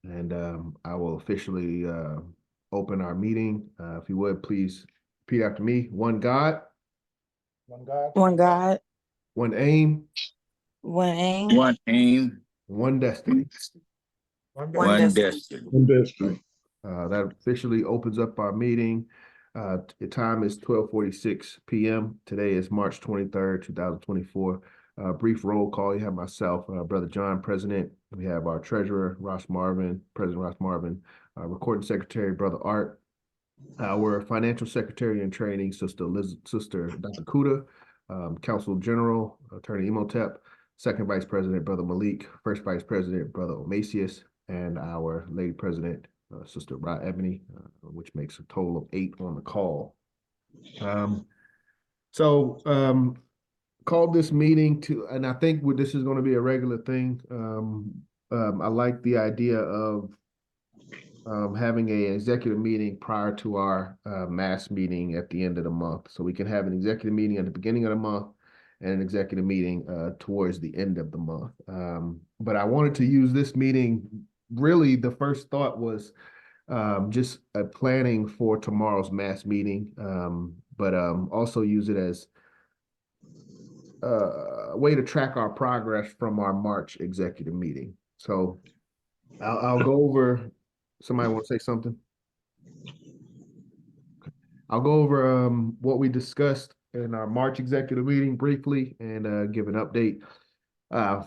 And I will officially open our meeting. If you would, please repeat after me. One God, One God, One God, one aim, one aim, One aim, one destiny. one one God. one destiny. destiny. That officially opens up our meeting. The time is 12:46 p.m. Today is March 23rd, 2024. Brief roll call. You have myself, Brother John, President. We have our Treasurer, Ross Marvin, President Ross Marvin, Recording Secretary, Brother Art, our Financial Secretary in Training, Sister Dr. Kuda, Counsel General, Attorney Imhotep, Second Vice President, Brother Malik, First Vice President, Brother Omasius, and our Lady President, Sister Rod Ebony, which makes a total of 8 on the call. Called this meeting to, and I think this is going to be a regular thing. I like the idea of having an executive meeting prior to our mass meeting at the end of the month. So we can have an executive meeting at the beginning of the month and an executive meeting towards the end of the month. But I wanted to use this meeting, really the first thought was just a planning for tomorrow's mass meeting, but also use it as a way to track our progress from our March executive meeting. So I'll go over. Somebody want to say something? I'll go over what we discussed in our March executive meeting briefly and give an update.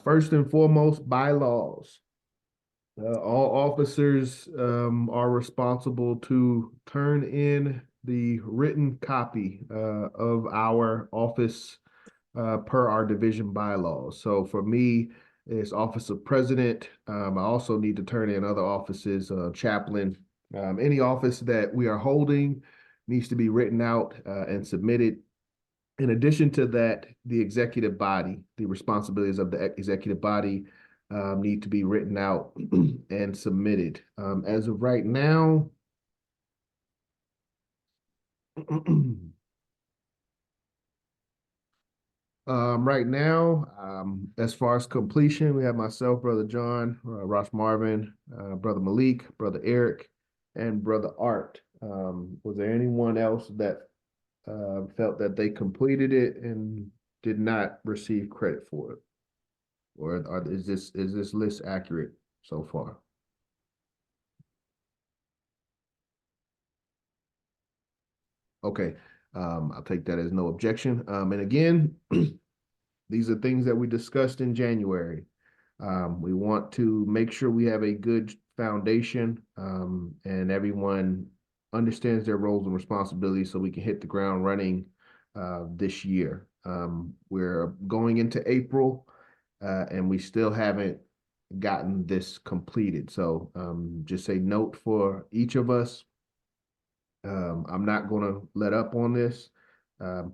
First and foremost, bylaws. All officers are responsible to turn in the written copy of our office per our division bylaws. So for me, it's Office of President. I also need to turn in other offices, chaplain. Any office that we are holding needs to be written out and submitted. In addition to that, the executive body, the responsibilities of the executive body need to be written out and submitted. As of right now, as far as completion, we have myself, Brother John, Ross Marvin, Brother Malik, Brother Eric, and Brother Art. Was there anyone else that felt that they completed it and did not receive credit for it? Or is this list accurate so far? Okay, I'll take that as no objection. And again, these are things that we discussed in January. We want to make sure we have a good foundation and everyone understands their roles and responsibilities so we can hit the ground running this year. We're going into April and we still haven't gotten this completed. So just a note for each of us. I'm not going to let up on this.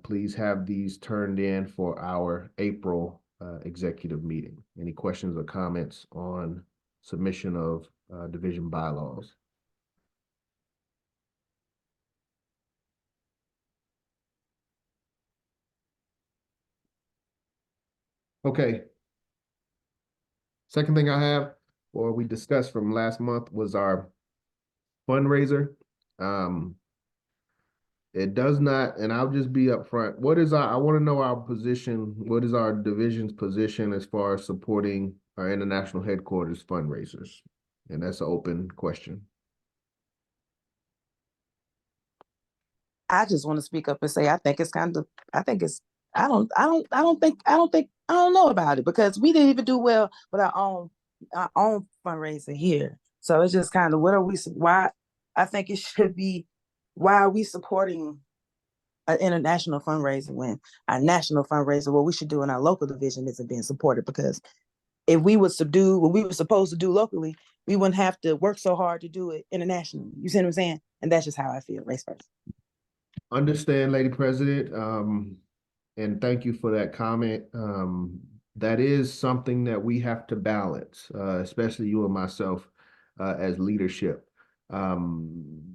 Please have these turned in for our April executive meeting. Any questions or comments on submission of division bylaws? Okay. Second thing I have, or we discussed from last month, was our fundraiser. It does not, and I'll just be upfront. I want to know our position. What is our division's position as far as supporting our international headquarters fundraisers? And that's an open question. I just want to speak up and say I don't know about it because we didn't even do well with our own fundraiser here. So it's just kind of why I think it should be, why are we supporting an international fundraiser when our national fundraiser, what we should do in our local division, isn't being supported? Because if we would subdue what we were supposed to do locally, we wouldn't have to work so hard to do it internationally. You see what I'm saying? And that's just how I feel, race first. Understand, Lady President, and thank you for that comment. That is something that we have to balance, especially you and myself as leadership. And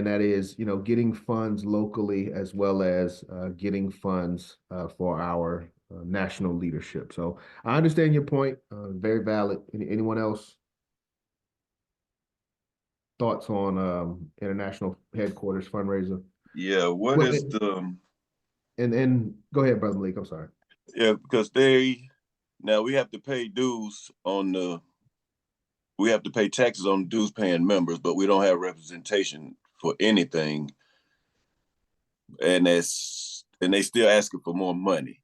that is, getting funds locally as well as getting funds for our national leadership. So I understand your point. Very valid. Anyone else? thoughts on international headquarters fundraiser. Yeah, what Well, is the and go ahead, Brother Malik. I'm sorry. yeah, because now we have to pay dues on we have to pay taxes on dues paying members, but we don't have representation for anything. And they still asking for more money.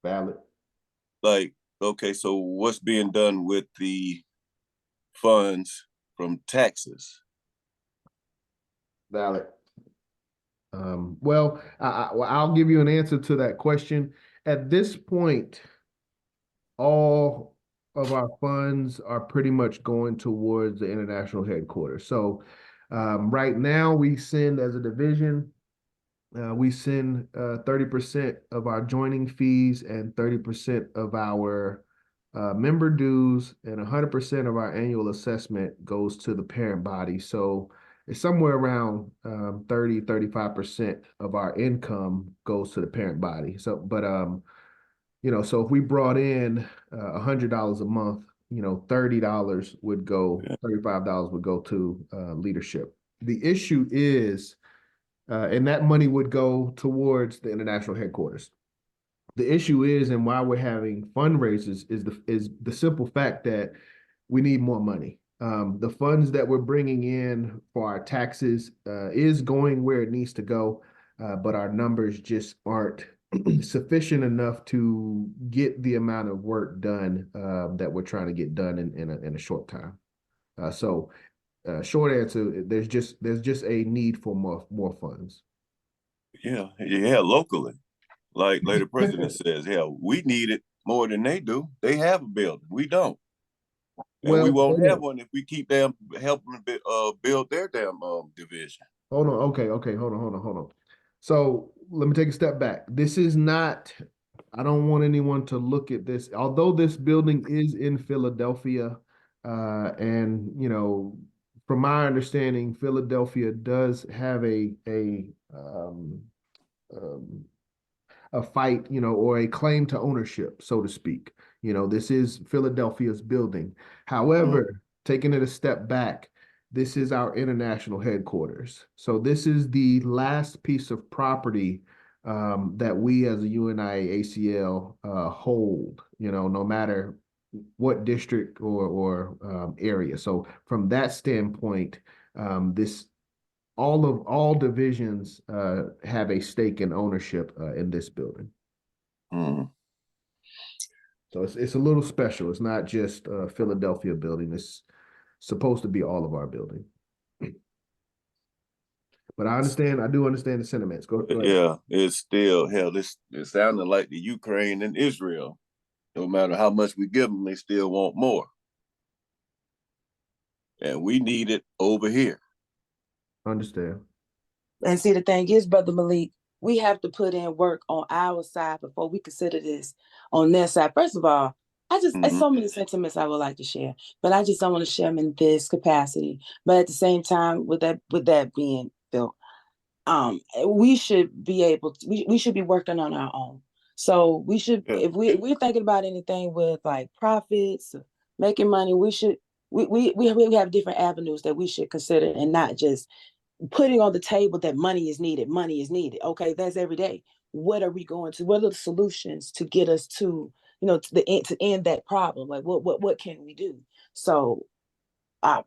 Valid. Like, okay, so what's being done with the funds from taxes? Valid. Well, I'll give you an answer to that question. At this point, all of our funds are pretty much going towards the international headquarters. So right now we send as a division, we send 30% of our joining fees and 30% of our member dues, and 100% of our annual assessment goes to the parent body. So it's somewhere around 35% of our income goes to the parent body. So, but so if we brought in $100 a month, $30 would go, $35 would go to leadership. The issue is, and that money would go towards the international headquarters. The issue is, and why we're having fundraisers is the simple fact that we need more money. The funds that we're bringing in for our taxes is going where it needs to go, but our numbers just aren't sufficient enough to get the amount of work done that we're trying to get done in a short time. So short answer, there's just a need for more funds. Yeah, locally. Like the president says, hell, we need it more than they do. They have a building. We don't. And we Well, won't have one if we keep them helping build their damn division. hold on. Okay. Hold on. So let me take a step back. This is not, I don't want anyone to look at this, although this building is in Philadelphia, and from my understanding, Philadelphia does have um, a fight, or a claim to ownership, so to speak. This is Philadelphia's building. However, taking it a step back, this is our international headquarters. So this is the last piece of property that we as a UNIA-ACL hold, no matter what district or area. So from that standpoint, this all divisions have a stake in ownership in this building. Mm. So it's a little special. It's not just a Philadelphia building. It's supposed to be all of our building. But I do understand the sentiments. Go ahead. Yeah, it's still hell. It's sounding like the Ukraine and Israel. No matter how much we give them, they still want more, and we need it over here. Understand. And see, the thing is, Brother Malik, we have to put in work on our side before we consider this on their side. First of all, there's so many sentiments I would like to share, but I just don't want to share them in this capacity. But at the same time, with that being built, we should be able to, we should be working on our own. So we should, if we're thinking about anything with like profits, making money, we have different avenues that we should consider, and not just putting on the table that money is needed. Money is needed. Okay, that's every day. What are we going to? What are the solutions to get us to, to end that problem? Like, what can we do? So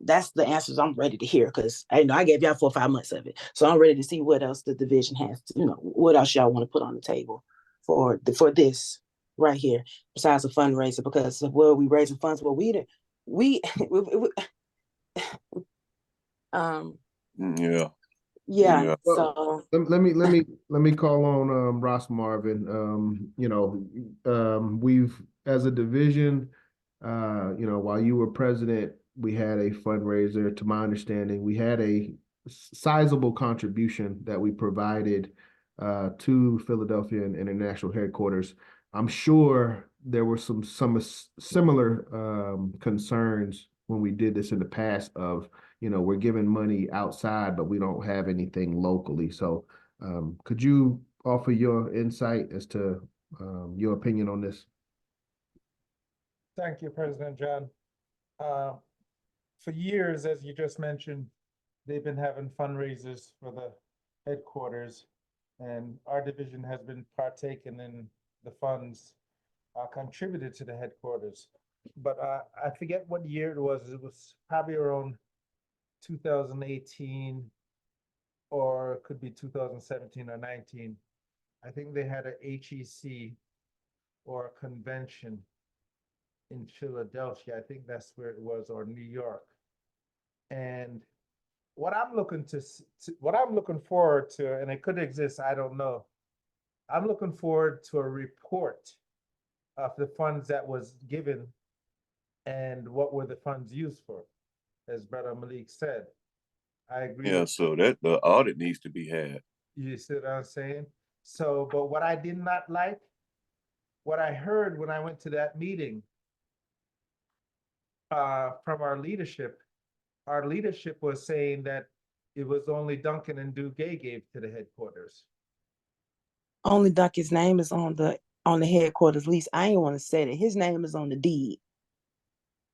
that's the answers I'm ready to hear, because I gave y'all 4 or 5 months of it, so I'm ready to see what else the division has. What else y'all want to put on the table for this right here, besides a fundraiser, because where we raising funds, well, we Yeah. So let me call on Ross Marvin. We've, as a division, while you were president, we had a fundraiser. To my understanding, we had a sizable contribution that we provided to Philadelphia and international headquarters. I'm sure there were some similar concerns when we did this in the past of, we're giving money outside, but we don't have anything locally. So could you offer your insight as to your opinion on this? Thank you, President John. for years, as you just mentioned, they've been having fundraisers for the headquarters. And our division has been partaking in the funds contributed to the headquarters. But I forget what year it was. It was probably around 2018, or it could be 2017 or 19. I think they had a HEC or a convention in Philadelphia. I think that's where it was, or New York. And what I'm looking what I'm looking forward to, and it could exist, I don't know. I'm looking forward to a report of the funds that was given and what were the funds used for, as Brother Malik said. I agree. Yeah, so that the audit needs to be had. You see what I'm saying? So, but what I did not like, what I heard when I went to that meeting from our leadership was saying that it was only Duncan and Duguay gave to the headquarters. Only Duncan's name is on the headquarters lease. I ain't want to say that his name is on the deed.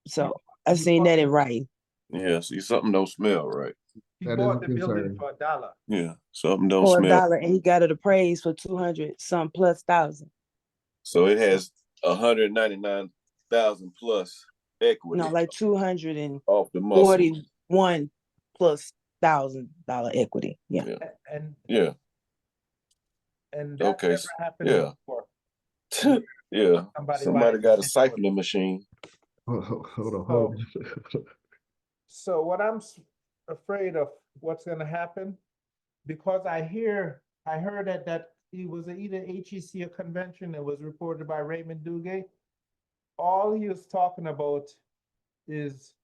So I've seen that in writing. Yeah, see, something don't smell right. He That is bought a the building concern. for $1. Yeah, something don't For smell. $1, and he got it appraised for 200 some plus thousand. So it has 199,000 plus equity. No, like 241 off the muscle. plus $1,000 equity. Yeah. And Yeah. And that Okay. never happened Yeah. before. Yeah. Somebody got a siphoning machine. Hold on. So what I'm afraid of what's going to happen, because I heard that he was either HEC or convention. It was reported by Raymond Duguay. All he was talking about is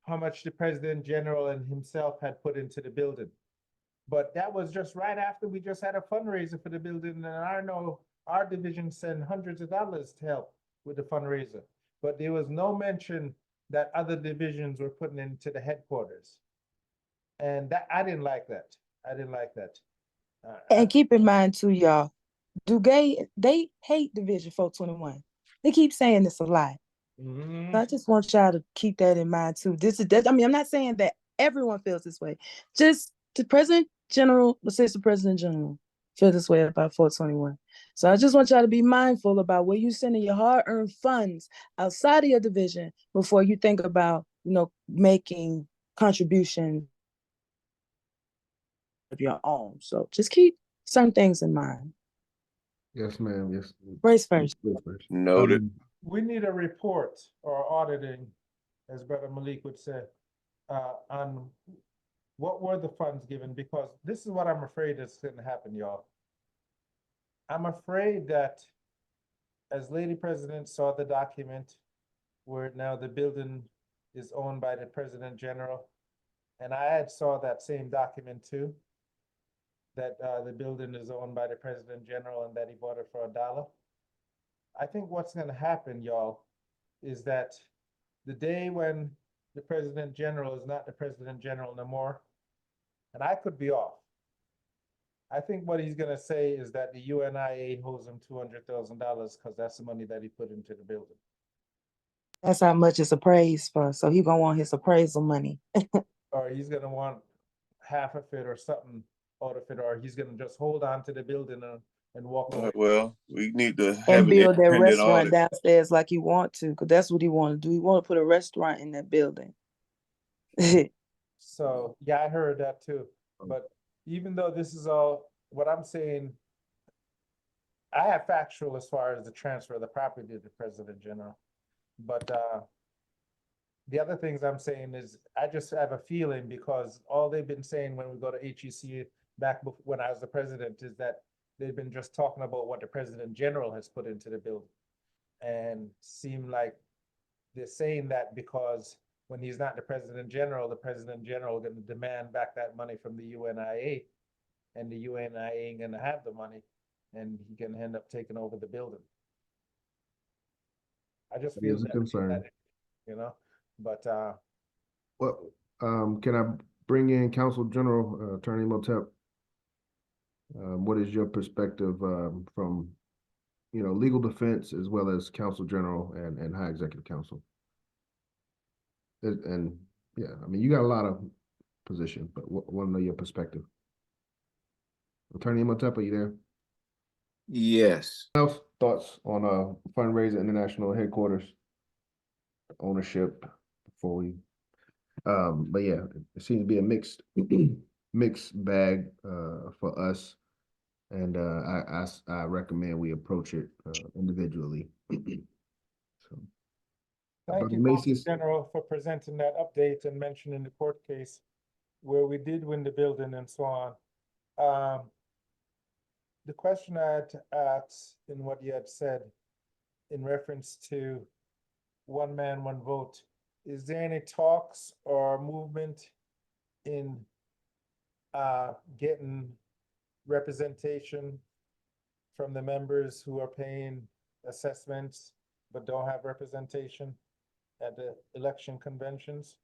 how much the president general and himself had put into the building. But that was just right after we just had a fundraiser for the building, and I know our division sent hundreds of dollars to help with the fundraiser. But there was no mention that other divisions were putting into the headquarters. And that I didn't like that. And keep in mind too, y'all, Duguay, they hate Division 421. They keep saying this a lot. So I just want y'all to keep that in mind too. I mean, I'm not saying that everyone feels this way. Just the President General, Assistant President General, feel this way about 421. So I just want y'all to be mindful about where you're sending your hard-earned funds outside of your division before you think about, making contributions of your own. So just keep certain things in mind. Yes, ma'am. Yes. Grace first. Noted. We need a report or auditing, as Brother Malik would say, on what were the funds given, because this is what I'm afraid is going to happen, y'all. I'm afraid that as Lady President saw the document where now the building is owned by the President General, and I had saw that same document too, that the building is owned by the President General and that he bought it for $1. I think what's going to happen, y'all, is that the day when the President General is not the President General no more, and I could be off, I think what he's going to say is that the UNIA owes him $200,000 because that's the money that he put into the building. That's how much it's appraised for. So he's going to want his appraisal money. Or he's going to want half of it or something out of it, or he's going to just hold on to the building and walk away. Well, we need to have and build an that independent restaurant audit. downstairs like he want to, because that's what he want to do. He want to put a restaurant in that building. So, yeah, I heard that too. But even though this is all, what I'm saying, I have factual as far as the transfer of the property to the President General. But the other things I'm saying is, I just have a feeling, because all they've been saying when we go to HEC back when I was the president is that they've been just talking about what the President General has put into the building. And seem like they're saying that because when he's not the President General going to demand back that money from the UNIA, and the UNIA ain't going to have the money, and he can end up taking over the building. I just feel a concern. But Well, can I bring in Counsel General Attorney Motep? What is your perspective from legal defense as well as Counsel General and High Executive Counsel? And Yeah, I mean, you got a lot of positions, but want to know your perspective. Attorney Imhotep, are you there? Yes. Else thoughts on Fundraiser International Headquarters ownership before we but yeah, it seems to be a mixed bag for us. And I recommend we approach it individually. So Thank Brother you, Consul Macy's, General, for presenting that update and mentioning the court case where we did win the building and so on. The question I had to ask in what you had said in reference to one man, one vote, is there any talks or movement in getting representation from the members who are paying assessments but don't have representation at the election conventions?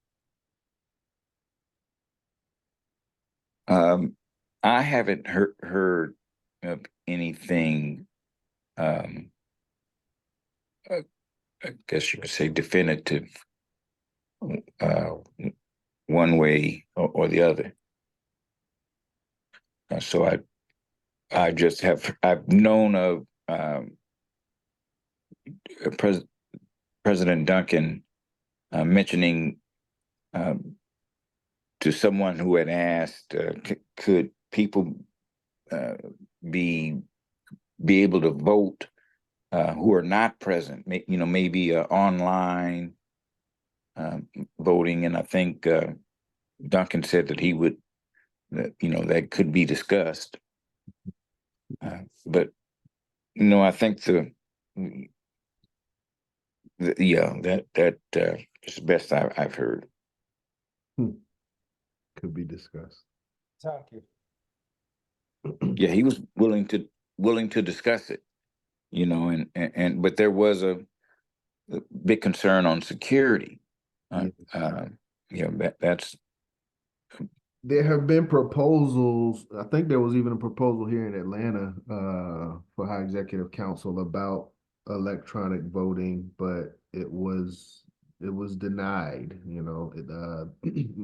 I haven't heard of anything, I guess you could say definitive, uh, one way or the other. So I've known of President Duncan mentioning to someone who had asked, could people be able to vote who are not present? Maybe online voting, and I think Duncan said that he would, that could be discussed. But I think yeah, that is the best I've heard. could be discussed. Thank you. Yeah, he was willing to discuss it, and but there was a big concern on security. That's. There have been proposals. I think there was even a proposal here in Atlanta for High Executive Council about electronic voting, but it was denied.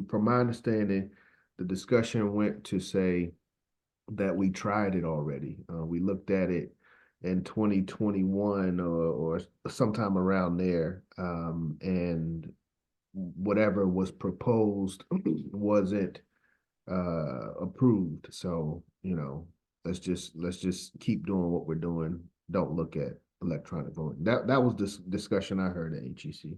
From my understanding, the discussion went to say that we tried it already. We looked at it in 2021 or sometime around there, and whatever was proposed wasn't approved. So, let's just keep doing what we're doing. Don't look at electronic voting. That was this discussion I heard at HEC.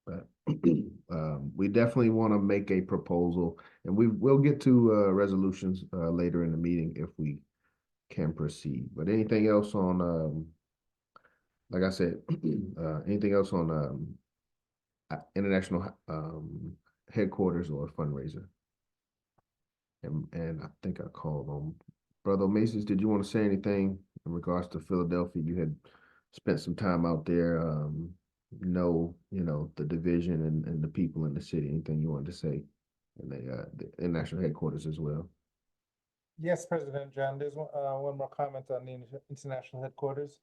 But we definitely want to make a proposal, and we'll get to resolutions later in the meeting if we can proceed. But anything else on like I said, anything else on international headquarters or fundraiser? And I think I called on Brother Macy's. Did you want to say anything in regards to Philadelphia? You had spent some time out there. The division and the people in the city. Anything you wanted to say? And the international headquarters as well. Yes, President John, there's one more comment on the international headquarters.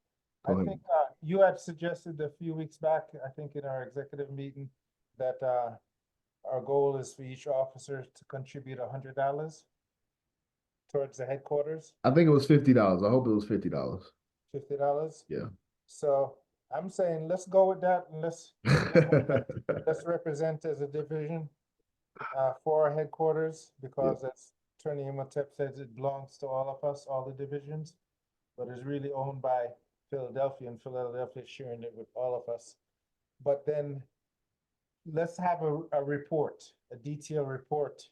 Go I ahead. think you had suggested a few weeks back, I think in our executive meeting, that our goal is for each officer to contribute $100 towards the headquarters, I think it was $50. I hope it was $50. $50. Yeah. So I'm saying, let's go with that and let's represent as a division for our headquarters, because as Attorney Imhotep says, it belongs to all of us, all the divisions, but it's really owned by Philadelphia, and Philadelphia is sharing it with all of us. But then let's have a report, a detailed report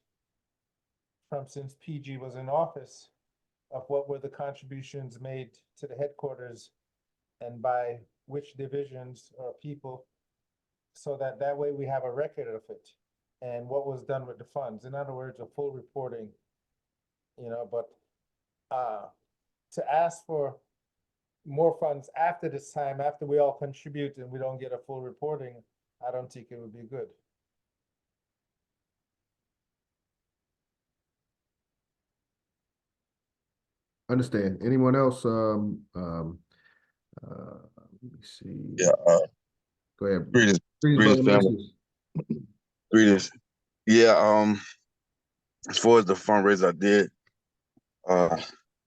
from since PG was in office of what were the contributions made to the headquarters and by which divisions or people, so that way we have a record of it and what was done with the funds. In other words, a full reporting, but to ask for more funds after this time, after we all contribute and we don't get a full reporting, I don't think it would be good. Understand. Anyone else see. Yeah, Go ahead. greetings, Greetings, greetings, brother family. Macy's. Greetings. Yeah, as far as the fundraiser I did,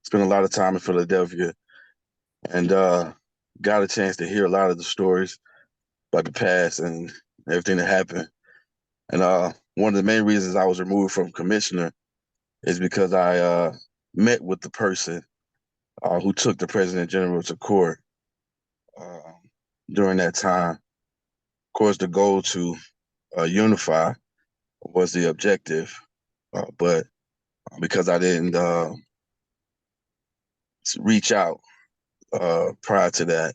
spent a lot of time in Philadelphia and got a chance to hear a lot of the stories about the past and everything that happened. And one of the main reasons I was removed from commissioner is because I met with the person who took the president general to court uh, during that time. Of course, the goal to unify was the objective, but because I didn't reach out prior to that,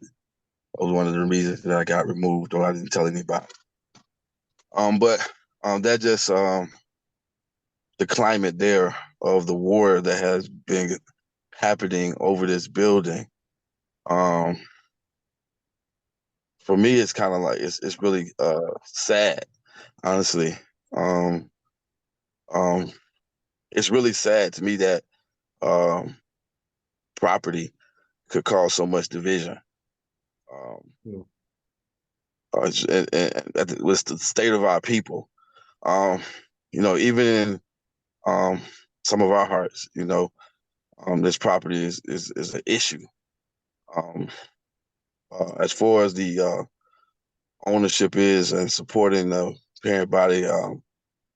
was one of the reasons that I got removed, or I didn't tell anybody. But that just the climate there of the war that has been happening over this building. For me, it's kind of like it's really sad, honestly. Um, um, it's really sad to me that um, property could cause so much division. Yeah. With the state of our people, even in some of our hearts, this property is an issue. Um, as far as the ownership is and supporting the parent body,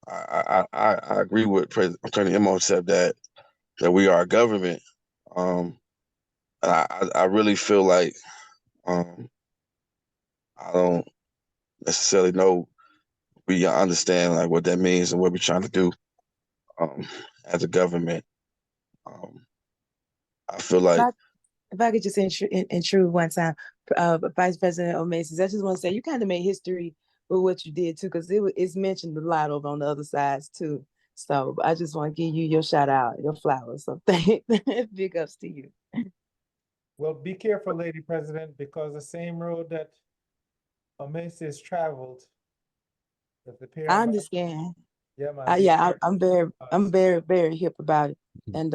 I agree with President Attorney Imhotep that we are a government. And I really feel like I don't necessarily know we understand like what that means and what we're trying to do as a government. I feel like If I could just intrude one time, Vice President O'Macy's, I just want to say you kind of made history with what you did too, because it's mentioned a lot over on the other sides too. So I just want to give you your shout out, your flowers. So big ups to you. Well, be careful, Lady President, because the same road that Macy's traveled, if the I parent, understand. yeah, man, be Yeah, careful. I'm very, very hip about it. And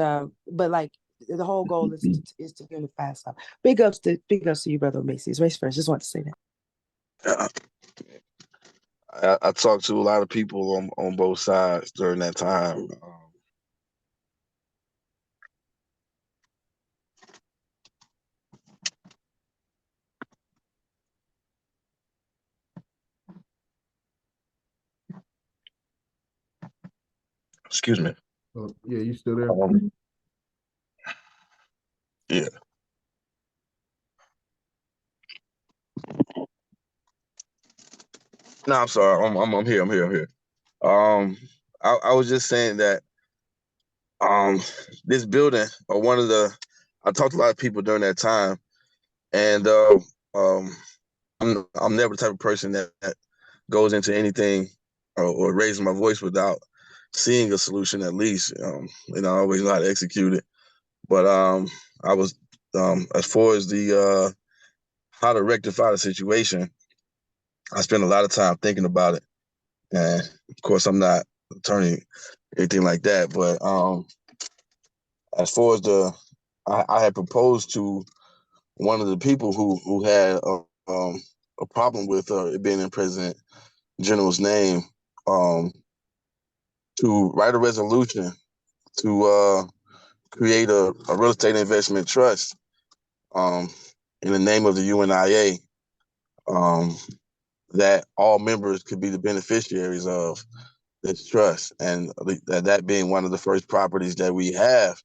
but like the whole goal is to unify. So big ups to you, Brother Macy's. Race first. Just want to say that. I talked to a lot of people on both sides during that time. Excuse me. Oh, yeah, you still there? Yeah. No, I'm sorry. I'm here. I'm here. I was just saying that this building or I talked to a lot of people during that time, and I'm never the type of person that goes into anything or raises my voice without seeing a solution at least. I always know how to execute it. But I was as far as the how to rectify the situation, I spent a lot of time thinking about it. And of course, I'm not an attorney, anything like that. But as far as I had proposed to one of the people who had a problem with it being in President General's name, to write a resolution to create a real estate investment trust in the name of the UNIA, that all members could be the beneficiaries of this trust, and that being one of the first properties that we have,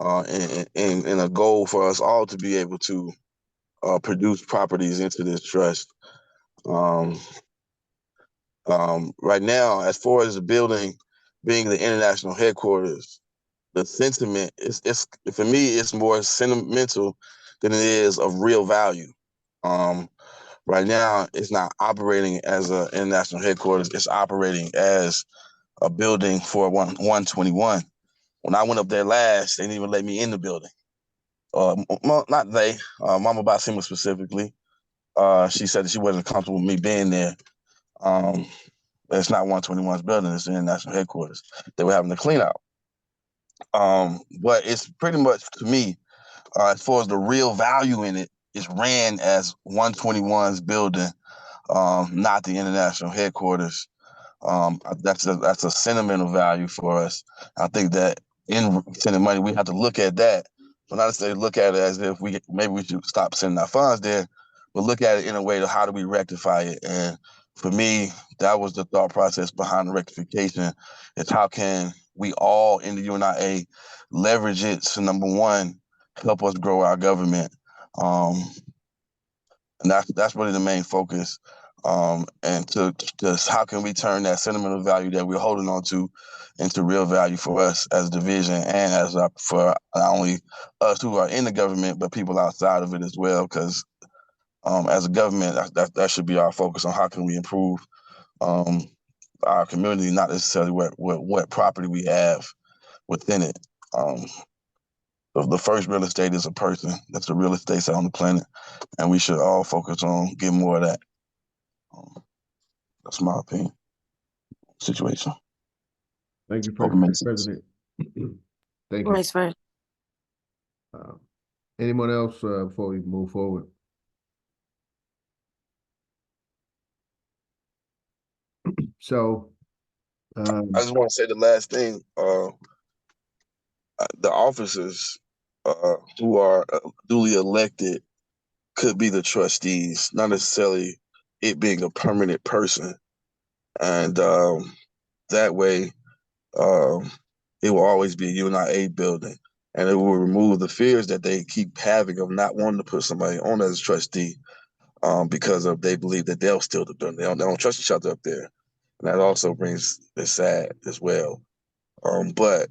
and a goal for us all to be able to produce properties into this trust. Right now, as far as the building being the international headquarters, the sentiment it's for me, it's more sentimental than it is of real value. Right now, it's not operating as an international headquarters. It's operating as a building for 121. When I went up there last, they didn't even let me in the building. Not they, Mama Basima specifically. She said that she wasn't comfortable with me being there. It's not 121's building, it's the international headquarters. They were having to clean out. But it's pretty much, to me, as far as the real value in it, it's ran as 121's building, not the international headquarters. That's a sentimental value for us. I think that in sending money, we have to look at that, but not necessarily look at it as if maybe we should stop sending our funds there, but look at it in a way to how do we rectify it. And for me, that was the thought process behind the rectification: is how can we all in the UNIA leverage it to, number one, help us grow our government. And that's really the main focus. And to just how can we turn that sentimental value that we're holding on to into real value for us as a division, and for not only us who are in the government, but people outside of it as well. Because as a government, that should be our focus on how can we improve um, our community, not necessarily what property we have within it. The first real estate is a person. That's the real estate on the planet, and we should all focus on getting more of that. That's my opinion. Situation. Thank you, Hope it makes sense. President. Thank you. Vice First. Anyone else before we move forward? So, I just want to say the last thing. The officers who are duly elected could be the trustees, not necessarily it being a permanent person. And that way, it will always be a UNIA building. And it will remove the fears that they keep having of not wanting to put somebody on as a trustee because they believe that they'll steal the building. They don't trust each other up there. And that also brings the sad as well. But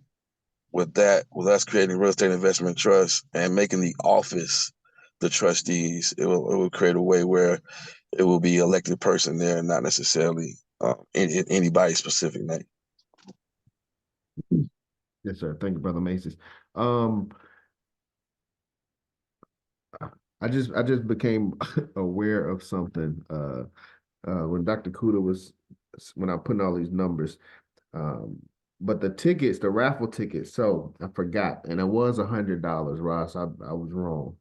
with us creating real estate investment trust and making the office the trustees, it will create a way where it will be elected person there, not necessarily in anybody's specific name. yes, sir. Thank you, Brother Macy's. I just became aware of something when Dr. Kuda when I'm putting all these numbers. But the tickets, the raffle tickets, so I forgot, and it was $100, Ross. I was wrong.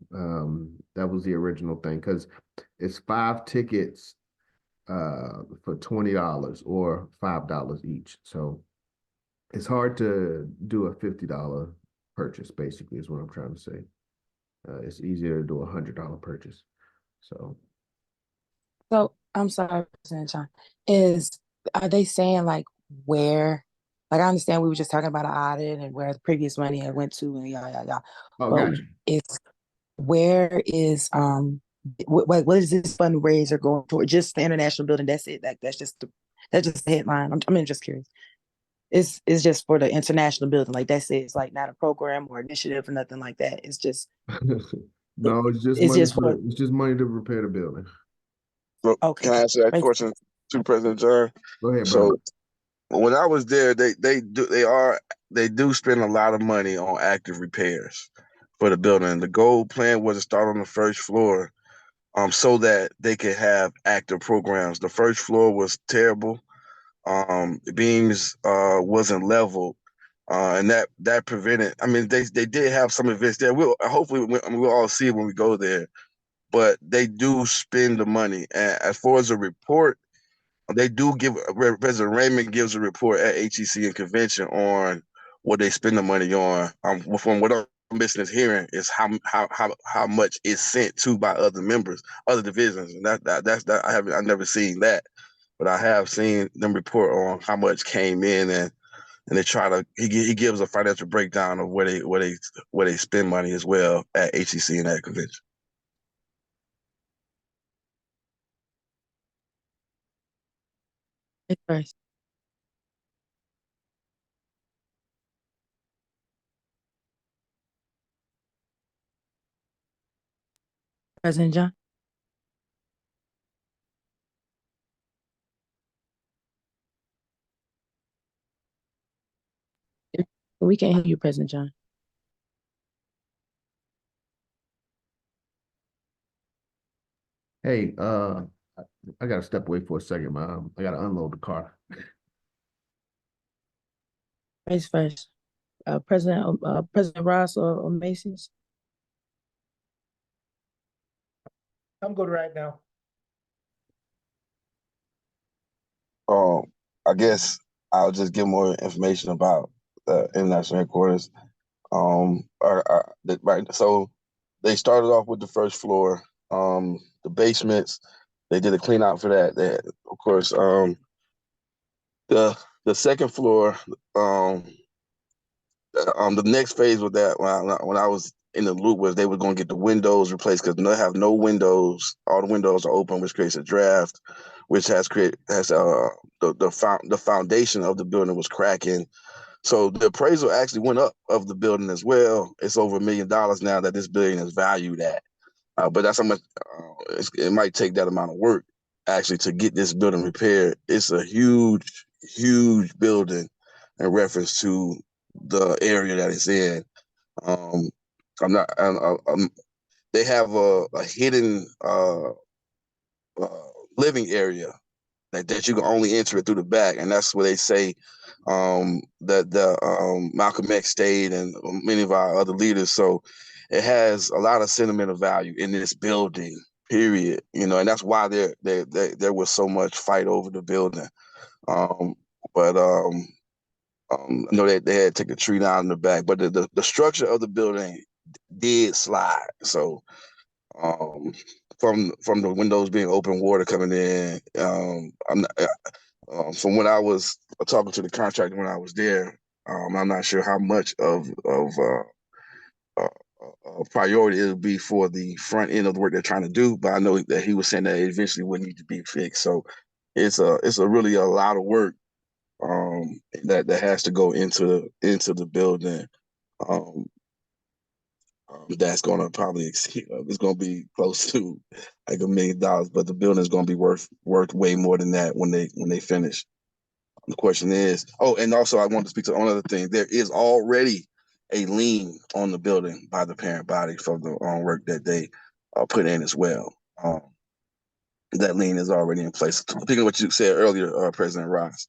That was the original thing because it's 5 tickets for $20 or $5 each. So it's hard to do a $50 purchase, basically, is what I'm trying to say. It's easier to do $100 purchase. So I'm sorry, President John. Are they saying like where? Like I understand we were just talking about an audit and where the previous money had went to and yeah. oh, But gotcha. where is what is this fundraiser going toward? Just the international building? That's it. That's just the headline. I'm just curious. It's just for the international building. Like that's it. It's like not a program or initiative or nothing like that. It's just No, it's just money to repair the building. So okay. can I answer that Right. question to President John? Go ahead, So brother. when I was there, they do spend a lot of money on active repairs for the building. The goal plan was to start on the first floor, so that they could have active programs. The first floor was terrible. The beams wasn't leveled, and that prevented. I mean, they did have some events there. We'll all see it when we go there. But they do spend the money. And as far as a report, they do give. President Raymond gives a report at HEC and convention on what they spend the money on. From what I'm missing is hearing is how much is sent to by other members, other divisions, and that's I've never seen that, but I have seen them report on how much came in, and they try to he gives a financial breakdown of where they spend money as well at HEC and at convention. First. President John. We can't hear you, President John. Hey, I gotta step away for a second, man. I gotta unload the car. Vice First. President Ross or Macy's. I'm good right now. I guess I'll just give more information about the international headquarters. Right. So they started off with the first floor, the basements. They did a clean out for that. They, of course, the second floor, the next phase with that when I was in the loop was they were going to get the windows replaced because they have no windows. All the windows are open, which creates a draft, which has the foundation of the building was cracking. So the appraisal actually went up of the building as well. It's over $1 million now that this building is valued at. But that's how much it might take that amount of work actually to get this building repaired. It's a huge, huge building in reference to the area that it's in. Um, I'm not. They have a hidden living area that you can only enter it through the back, and that's where they say that the Malcolm X stayed and many of our other leaders. So it has a lot of sentimental value in this building. Period. You know, and that's why there was so much fight over the building. But I know they had to take a tree down in the back, but the structure of the building did slide. So from the windows being open, water coming in. I'm not, from when I was talking to the contractor when I was there, I'm not sure how much of priority it would be for the front end of the work they're trying to do, but I know that he was saying that it eventually would need to be fixed. So it's a really a lot of work that has to go into the building. Um, that's going to probably exceed. It's going to be close to like $1 million, but the building is going to be worth way more than that when they finish. The question is, oh, and also I want to speak to one other thing. There is already a lien on the building by the parent body for the work that they put in as well. That lien is already in place. Speaking of what you said earlier, President Ross,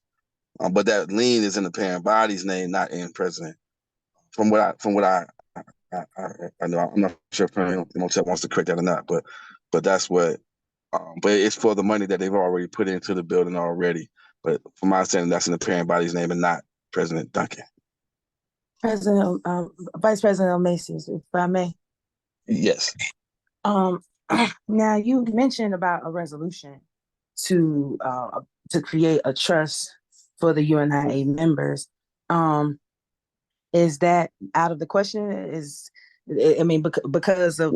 but that lien is in the parent body's name, not in President. From what I know, I'm not sure if President Motet wants to correct that or not, but that's what. But it's for the money that they've already put into the building already. But from my understanding, that's in the parent body's name and not President Duncan. Vice President Macy's, if I may. Yes. Now you mentioned about a resolution to create a trust for the UNIA members. Is that out of the question? Because of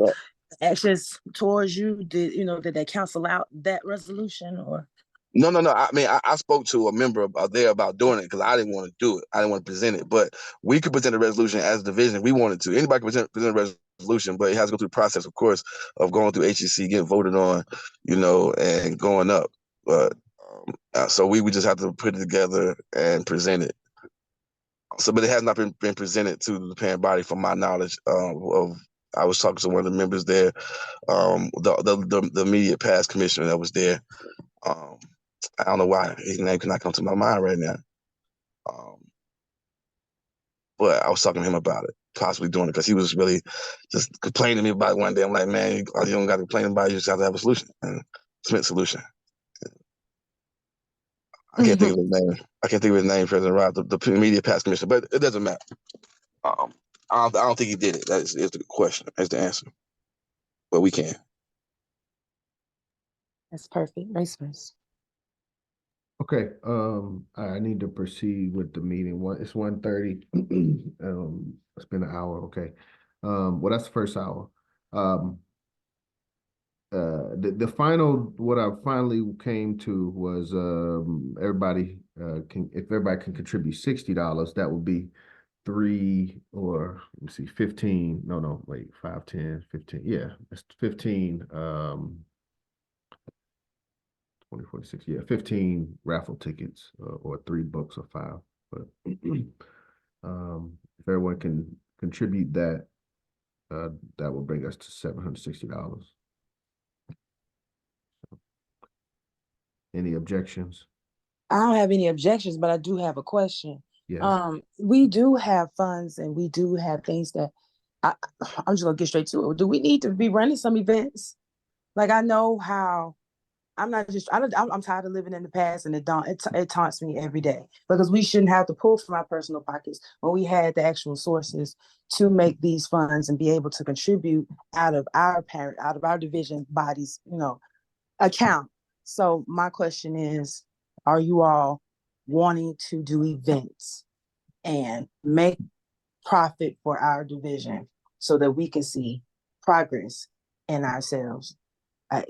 actions towards you, did they cancel out that resolution or? No. I mean, I spoke to a member there about doing it because I didn't want to do it. I didn't want to present it, but we could present a resolution as a division. We wanted to. Anybody can present a resolution, but it has to go through the process, of course, of going through HEC, getting voted on, and going up. But so we would just have to put it together and present it. So, but it has not been presented to the parent body, from my knowledge. I was talking to one of the members there, the immediate past commissioner that was there. I don't know why his name cannot come to my mind right now. But I was talking to him about it, possibly doing it, because he was really just complaining to me about it one day. I'm like, man, you don't got to complain about it. You just have to have a solution and submit a solution. I can't think of his name. I can't think of his name, President Rob, the immediate past commissioner, but it doesn't matter. I don't think he did it. That's the question. That's the answer. But we can. That's perfect. Vice President. Okay, I need to proceed with the meeting. It's 1:30. It's been an hour. Okay. Well, that's the first hour. The final, what I finally came to was everybody if everybody can contribute $60, that would be 3 or let me see, 15. No, wait, 5, 10, 15. Yeah, it's 15. 20, 46, yeah, 15 raffle tickets or 3 books or 5. But if everyone can contribute that, that will bring us to $760. Any objections? I don't have any objections, but I do have a question. Yes. We do have funds and we do have things that I'm just gonna get straight to it. Do we need to be running some events? Like I know how I'm not just I'm tired of living in the past, and it taunts me every day because we shouldn't have to pull from our personal pockets when we had the actual sources to make these funds and be able to contribute out of our division bodies, account. So my question is, are you all wanting to do events and make profit for our division so that we can see progress in ourselves?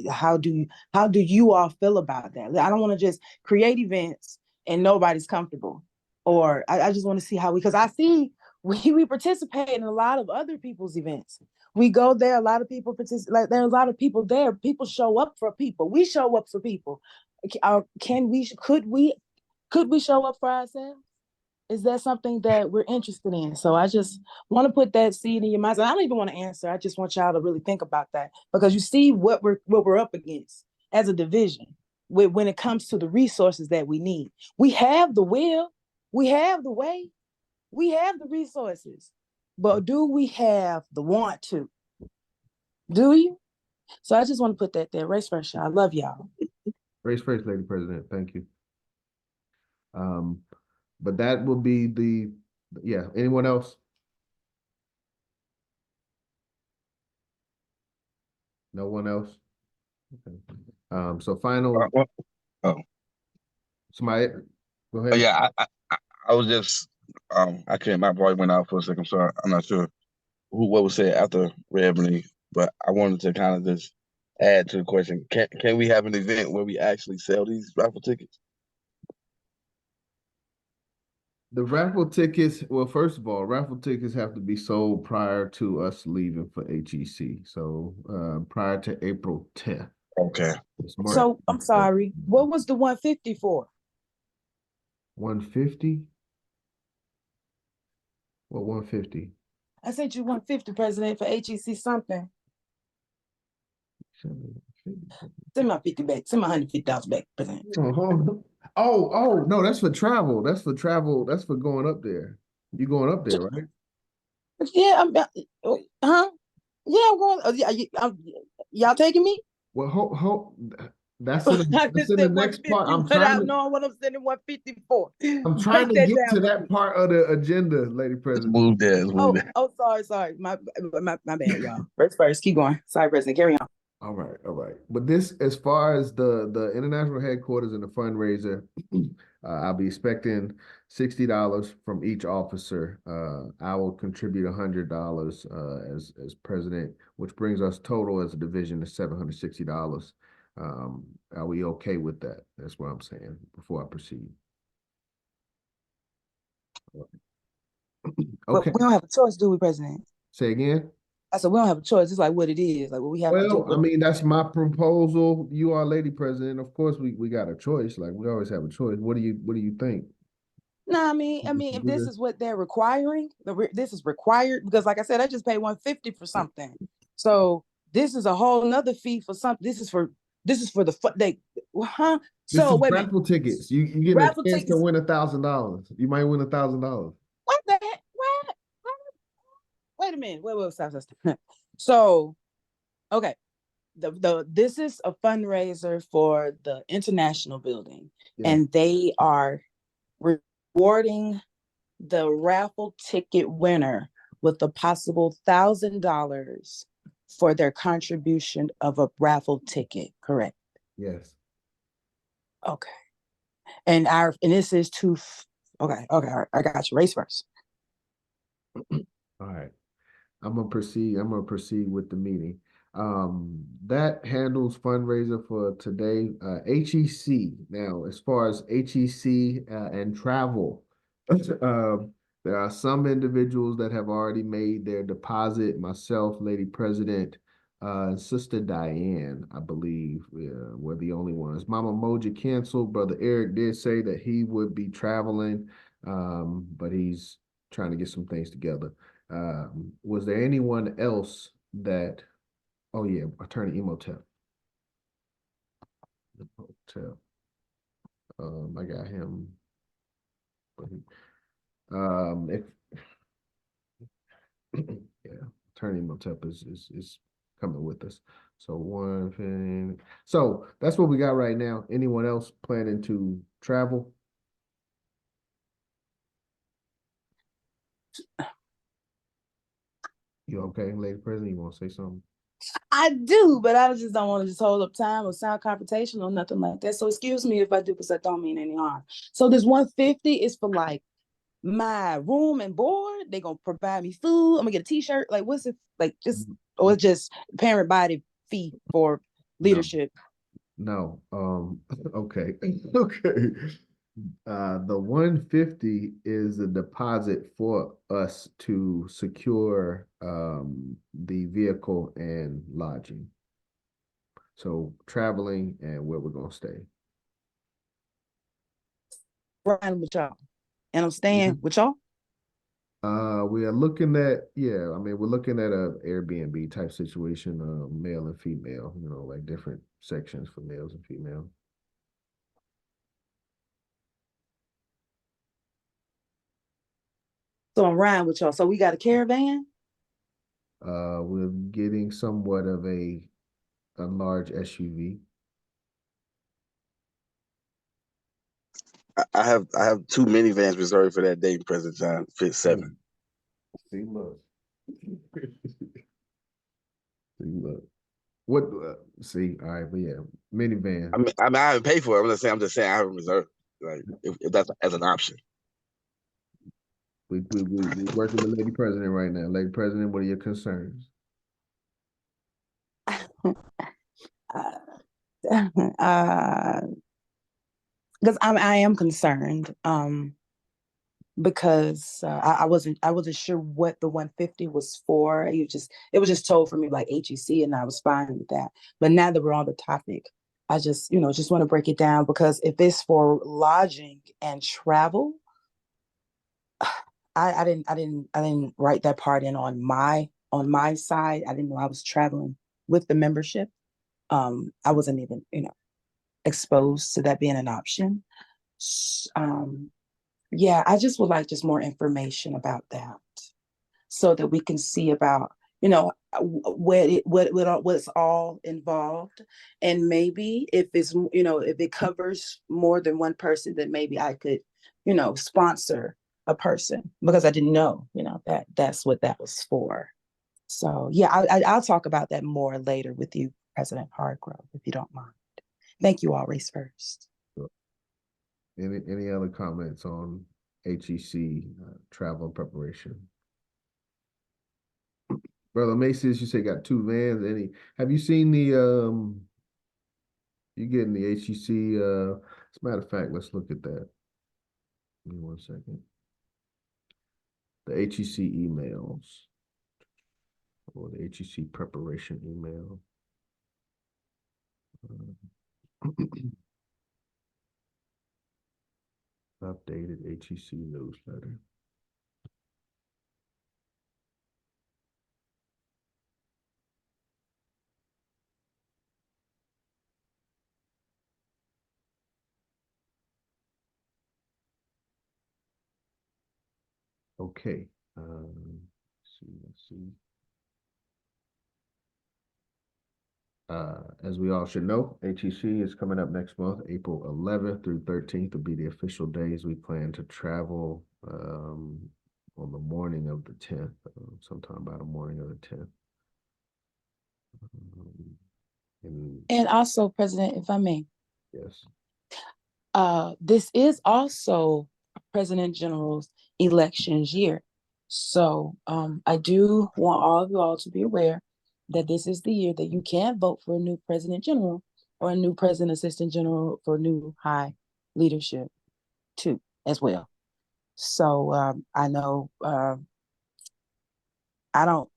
How do you all feel about that? I don't want to just create events and nobody's comfortable, or I just want to see how because I see we participate in a lot of other people's events. We go there, a lot of people participate. Like there are a lot of people there. People show up for people. We show up for people. Could we show up for ourselves? Is that something that we're interested in? So I just want to put that seed in your mind. I don't even want to answer. I just want y'all to really think about that because you see what we're up against as a division when it comes to the resources that we need. We have the will, we have the way, we have the resources, but do we have the want to? Do you? So I just want to put that there. Race first, y'all. I love y'all. Race first, Lady President. Thank you. But that will be yeah. Anyone else? No one else? Okay. So final, Oh, somebody, go ahead. yeah, I was just, I can't, my voice went out for a second, so I'm not sure what was said after Red Ebony, but I wanted to kind of just add to the question. Can we have an event where we actually sell these raffle tickets? The raffle tickets, well, first of all, raffle tickets have to be sold prior to us leaving for HEC. So prior to April 10th. Okay. So I'm sorry. What was the 150 for? 150? What 150? I sent you 150, President, for HEC something. Send my 50 back. Send my $150 back, President. Oh, no, that's for travel. That's for travel. That's for going up there. You going up there, right? Yeah, huh? Yeah, I'm going. Y'all taking me? Well, that's in the next part. Without knowing what I'm sending 150 for. I'm trying to get to that part of the agenda, Lady President. Let's move there. Sorry. My bad, y'all. First, keep going. Sorry, President. Carry on. All right. But this, as far as the international headquarters and the fundraiser, I'll be expecting $60 from each officer. I will contribute $100 as president, which brings us total as a division to $760. Are we okay with that? That's what I'm saying before I proceed. Okay. We don't have a choice, do we, President? Say again. I said we don't have a choice. It's like what it is. Like what we have to do. Well, I mean, that's my proposal. You are Lady President. Of course, we got a choice. Like we always have a choice. What do you think? No, I mean, if this is what they're requiring, this is required because, like I said, I just paid 150 for something. So this is a whole nother fee for something. This is for the huh? So wait a minute. Raffle tickets. You get a chance to win $1,000. You might win $1,000. What the heck? What? Wait a minute. Wait, stop. So, okay. This is a fundraiser for the international building, and they are rewarding the raffle ticket winner with a possible $1,000 for their contribution of a raffle ticket. Correct? Yes. Okay. And this is to. Okay. All right, I got you. Race first. All right. I'm gonna proceed with the meeting. That handles fundraiser for today. HEC. Now, as far as HEC and travel, there are some individuals that have already made their deposit. Myself, Lady President, Sister Diane, I believe, were the only ones. Mama Moja canceled. Brother Eric did say that he would be traveling, but he's trying to get some things together. Was there anyone else that? Oh yeah, Attorney Emotep. I got him. If yeah, Attorney Emotep is coming with us. So so that's what we got right now. Anyone else planning to travel? You okay, Lady President? You want to say something? I do, but I just don't want to just hold up time or sound confrontational or nothing like that. So excuse me if I do, because I don't mean any harm. So this 150 is for like my room and board. They gonna provide me food. I'm gonna get a t-shirt. Like, what's it like? Just or just parent body fee for leadership? No. Okay. Okay. The 150 is a deposit for us to secure the vehicle and lodging. So traveling and where we're gonna stay. Riding with y'all, and I'm staying with y'all. We are looking at, yeah, I mean, we're looking at a Airbnb type situation, male and female, you know, like different sections for males and female. So I'm riding with y'all. So we got a caravan. We're getting somewhat of a large SUV. I have 2 minivans reserved for that date in present time, fit 7. See, look. See, look. What? See, all right, but yeah, minivan. I mean, I haven't paid for it. I'm just saying I haven't reserved. Like, if that's as an option. We working with Lady President right now. Lady President, what are your concerns? Because I am concerned. Because I wasn't sure what the 150 was for. It was just told for me like HEC, and I was fine with that. But now that we're on the topic, I just want to break it down, because if it's for lodging and travel, I didn't write that part in on my side. I didn't know I was traveling with the membership. I wasn't even exposed to that being an option. Yeah, I just would like just more information about that, so that we can see about, what's all involved. And maybe if if it covers more than one person, then maybe I could, sponsor a person, because I didn't know, that's what that was for. So yeah, I'll talk about that more later with you, President Hargrove, if you don't mind. Thank you all. Race first. Any other comments on HEC travel and preparation? Brother Macy's, you say got 2 vans. Have you seen the you getting the HEC as a matter of fact, let's look at that. Give me 1 second. The HEC emails, or the HEC preparation email. Updated HEC newsletter. Okay. Let's see. As we all should know, HEC is coming up next month, April 11th through 13th will be the official days. We plan to travel on the morning of the 10th, sometime by the morning of the 10th. And also, President, if I may. Yes. This is also President General's elections year. So I do want all of you all to be aware that this is the year that you can vote for a new President General or a new President Assistant General for new high leadership too, as well. So I know I'm not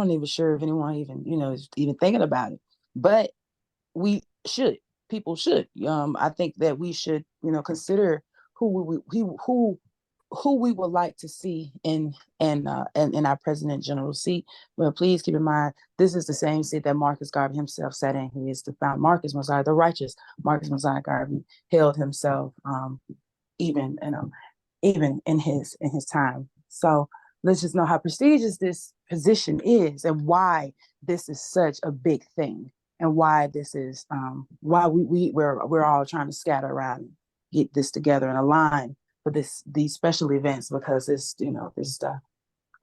even sure if anyone even, is even thinking about it, but people should. I think that we should, consider who we would like to see in our President General seat. But please keep in mind, this is the same seat that Marcus Garvey himself sat in. He is the found Marcus Mosiah, the righteous Marcus Mosiah Garvey, held himself even in his time. So let's just know how prestigious this position is and why this is such a big thing and why this is why we're all trying to scatter around and get this together and align for these special events, because it's, you know, this is the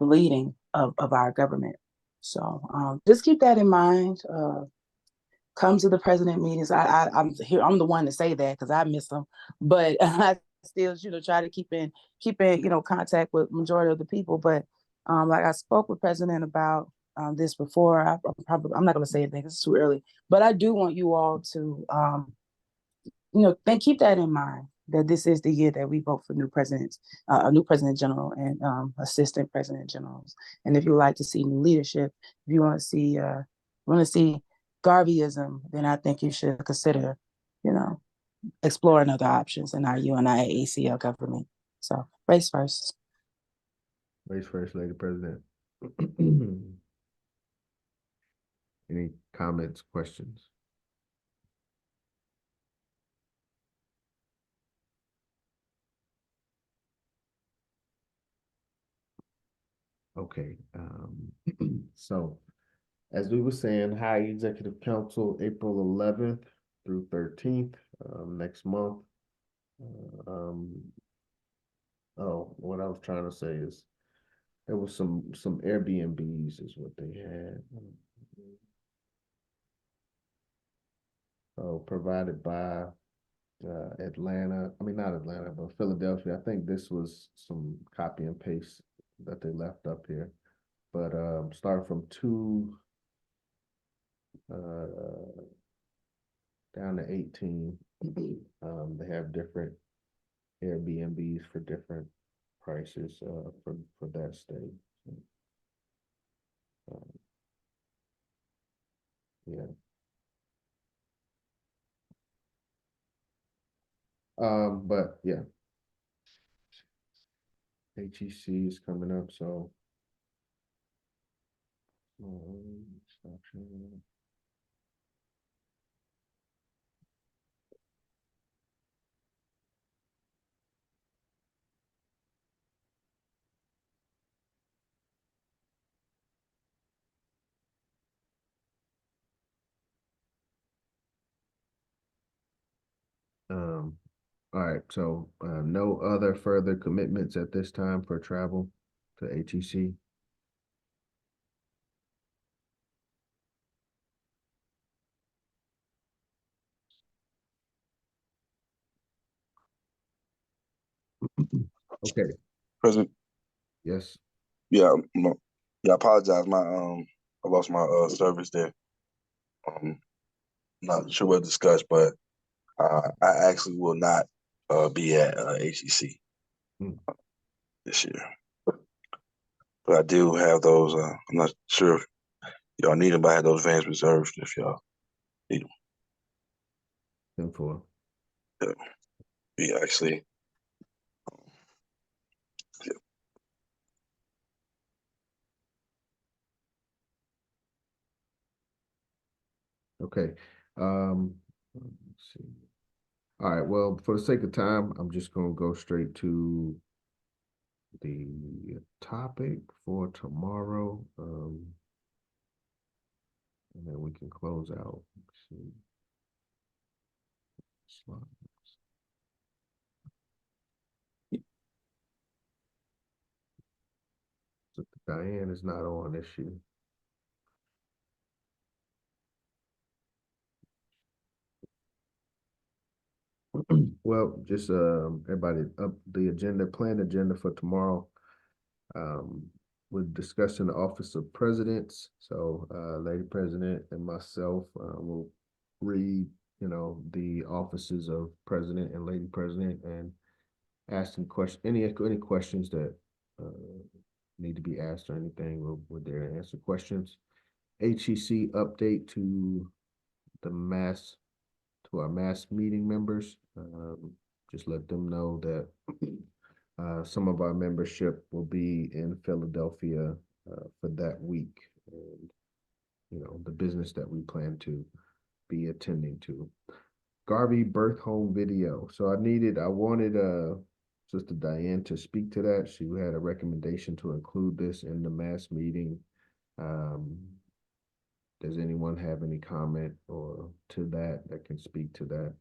leading of our government. So just keep that in mind. Come to the president meetings. I'm here. I'm the one to say that because I miss them, but I still, you know, try to keep in, you know, contact with majority of the people. But like I spoke with President about this before. I'm not going to say anything. It's too early, but I do want you all to, you know, then keep that in mind, that this is the year that we vote for new presidents, a new president general and assistant president generals. And if you would like to see new leadership, if you want to see Garveyism, then I think you should consider, you know, exploring other options in our UNIA-ACL government. So race first. Race first, Lady President. Any comments, questions? Okay, so as we were saying, High Executive Council, April 11th through 13th, next month. Oh, what I was trying to say is there was some Airbnbs is what they had. Oh, provided by Atlanta. I mean, not Atlanta, but Philadelphia. I think this was some copy and paste that they left up here. But starting from 2 down to 18, they have different Airbnbs for different prices for that state. Yeah. But yeah, HEC is coming up, so stop sharing. All right, so no other further commitments at this time for travel to HEC. Okay, President. yes. Yeah, yeah. I apologize. I lost my service there. Not sure what to discuss, but I actually will not be at HEC this year. But I do have those. I'm not sure if y'all need them, but I have those vans reserved if y'all need them. 10-4. Yeah, we actually. Yeah. Okay. Let's see. All right. Well, for the sake of time, I'm just going to go straight to the topic for tomorrow. And then we can close out. Let's see. Slides. So Diane is not on this year. Well, just everybody up the agenda, planned agenda for tomorrow. We're discussing the office of presidents. So Lady President and myself will read, you know, the offices of president and lady president and asking questions, any questions that need to be asked or anything. We're there to answer questions. HEC update to our mass meeting members. Just let them know that some of our membership will be in Philadelphia for that week, and you know, the business that we plan to be attending to. Garvey birth home video. So I wanted Sister Diane to speak to that. She had a recommendation to include this in the mass meeting. Does anyone have any comment or to that can speak to that?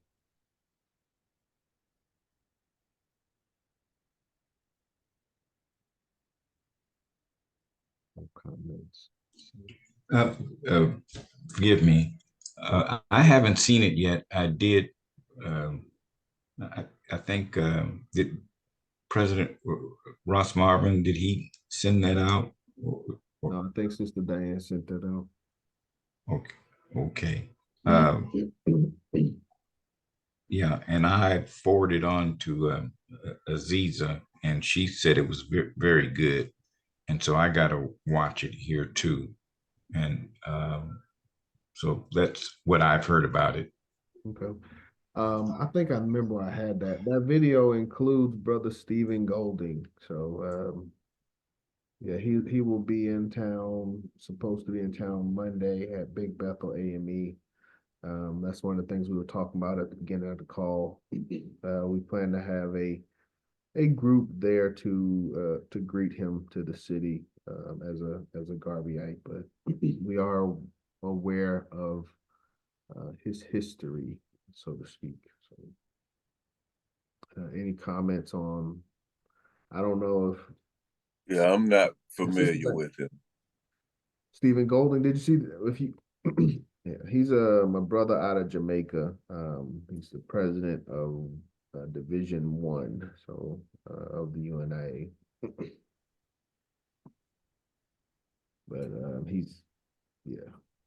No comments. Uh, uh, Forgive me. I haven't seen it yet. I did. Um, I think did President Ross Marvin, did he send that out? No, I think Sister Diane sent that out. Okay. Okay. Mm-hmm. Yeah, and I forwarded on to Aziza, and she said it was very good, and so I got to watch it here too, and so that's what I've heard about it. Okay. I think I remember I had that. That video includes Brother Stephen Golding. So yeah, he will be in town, supposed to be in town Monday at Big Bethel AME. That's one of the things we were talking about at the beginning of the call. We plan to have a group there to greet him to the city as a Garveyite, but we are aware of his history, so to speak. So, any comments on? I don't know if Yeah, I'm not this is familiar with him. Stephen Golden. Did you see if you? Yeah, he's my brother out of Jamaica. He's the president of Division One, so of the UNIA. But he's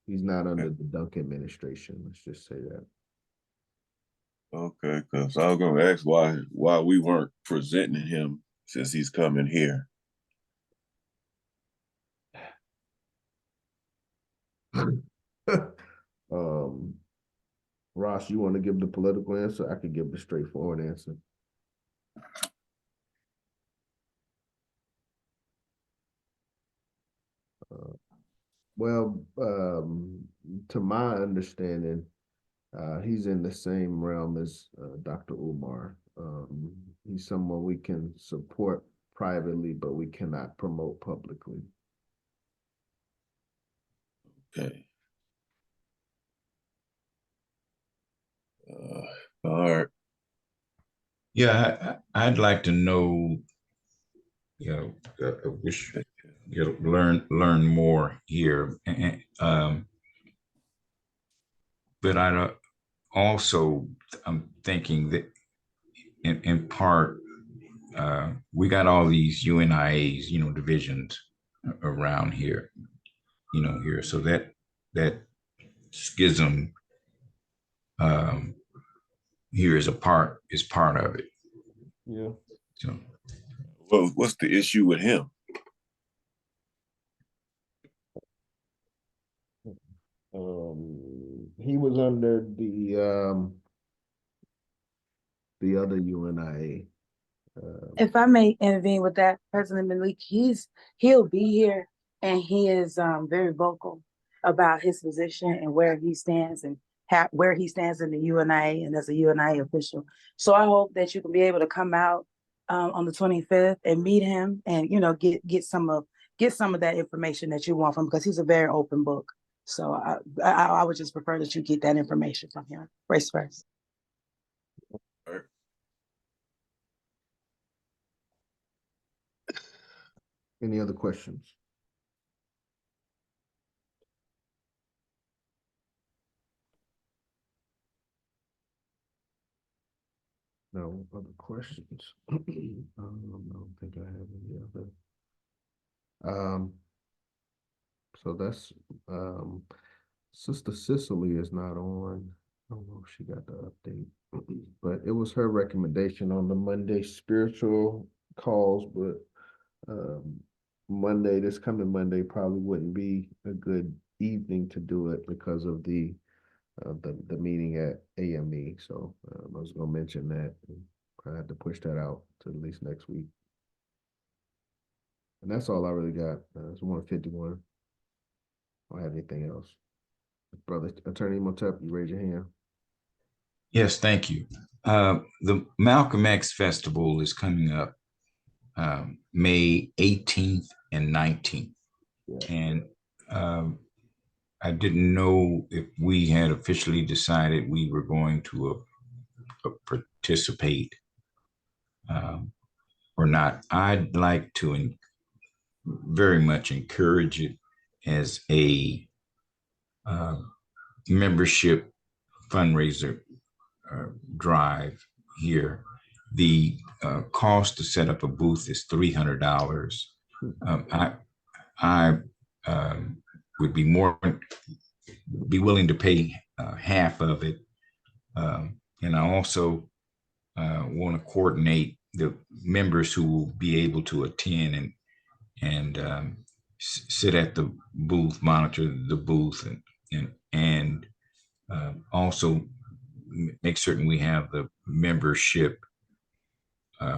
not under the Dunk administration. Let's just say that. Okay, because I was gonna ask why we weren't presenting him since he's coming here. um, Ross, you want to give the political answer? I could give the straightforward answer. Well, to my understanding, he's in the same realm as Dr. Umar. He's someone we can support privately, but we cannot promote publicly. Okay. All right. Yeah, I'd like to know, wish learn more here, but also I'm thinking that in part we got all these UNIAs, divisions around here, here, so that schism here is part of it. Yeah. So. Well, what's the issue with him? He was under the other UNIA. If I may intervene with that, President Malik, he'll be here, and he is very vocal about his position and where he stands and where he stands in the UNIA and as a UNIA official. So I hope that you can be able to come out on the 25th and meet him, and get some of that information that you want from him, because he's a very open book. So I would just prefer that you get that information from him. Race first. All right. Any other questions? No other questions. I don't think I have any other. So that's Sister Cicely is not on. I don't know if she got the update, but it was her recommendation on the Monday spiritual calls. But this coming Monday probably wouldn't be a good evening to do it because of the meeting at AME. So I was gonna mention that. I had to push that out to at least next week. And that's all I really got. It's 151. I don't have anything else. Brother Attorney Motep, you raise your hand. Yes, thank you. The Malcolm X Festival is coming up May 18th and 19th. Yeah. And I didn't know if we had officially decided we were going to participate or not. I'd like to very much encourage it as a membership fundraiser drive here. The cost to set up a booth is $300. I would be willing to pay half of it, and I also want to coordinate the members who will be able to attend and sit at the booth, monitor the booth, and also make certain we have the membership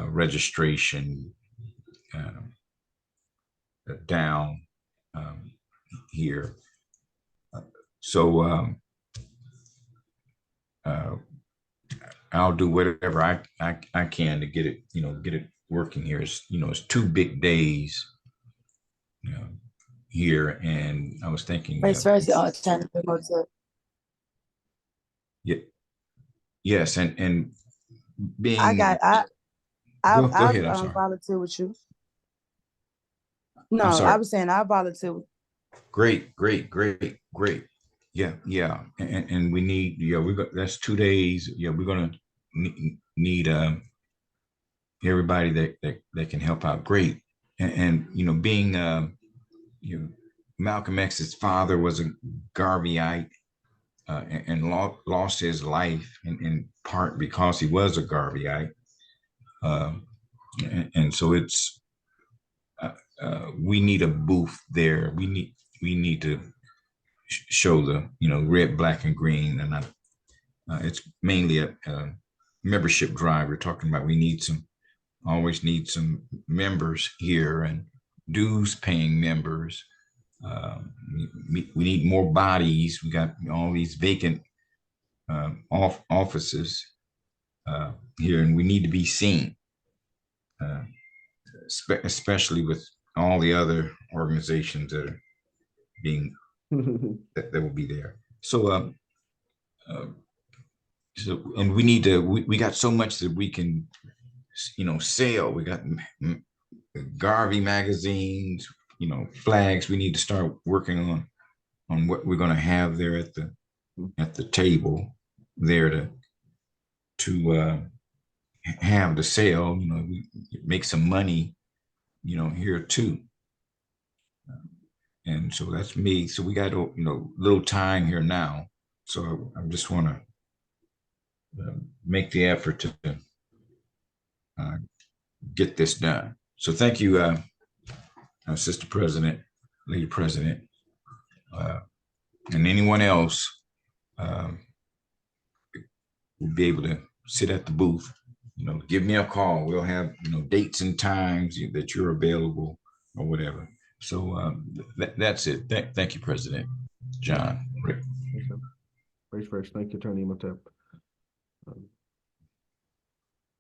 registration down here. So I'll do whatever I can to get it working here. It's 2 big days here, and I was thinking yes, and being I'll go ahead. I'm sorry. volunteer with you. No, I'm sorry. I was saying I'll volunteer. Great. Yeah. And we need, that's 2 days. Yeah, we're gonna need everybody that can help out. Great. And being Malcolm X's father was a Garveyite and lost his life in part because he was a Garveyite. And so it's we need a booth there. We need to show the red, black, and green, and it's mainly a membership drive. We're talking about we always need some members here and dues paying members. We need more bodies. We got all these vacant offices here, and we need to be seen, especially with all the other organizations that are being that will be there. So and we need to we got so much that we can sell. We got Garvey magazines, flags. We need to start working on what we're going to have there at the table there to have the sale. We make some money here too. And so that's me. So we got little time here now. So I just want to make the effort to get this done. So thank you, Sister President, Lady President, and anyone else will be able to sit at the booth. Give me a call. We'll have dates and times that you're available or whatever. So that's it. Thank you, President John. Rick. First, thank you, Attorney Imhotep.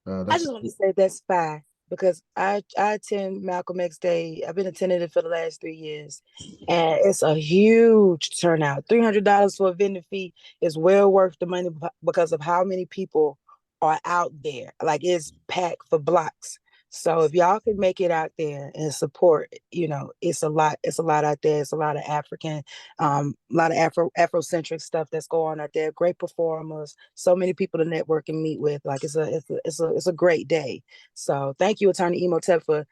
I just want to say that's fine because I attend Malcolm X Day. I've been attending it for the last 3 years, and it's a huge turnout. $300 for a vendor fee is well worth the money because of how many people are out there. Like, it's packed for blocks. So if y'all can make it out there and support, it's a lot out there. It's a lot of African, a lot of Afrocentric stuff that's going on out there. Great performers, so many people to network and meet with. Like, it's a great day. So thank you, Attorney Imhotep, for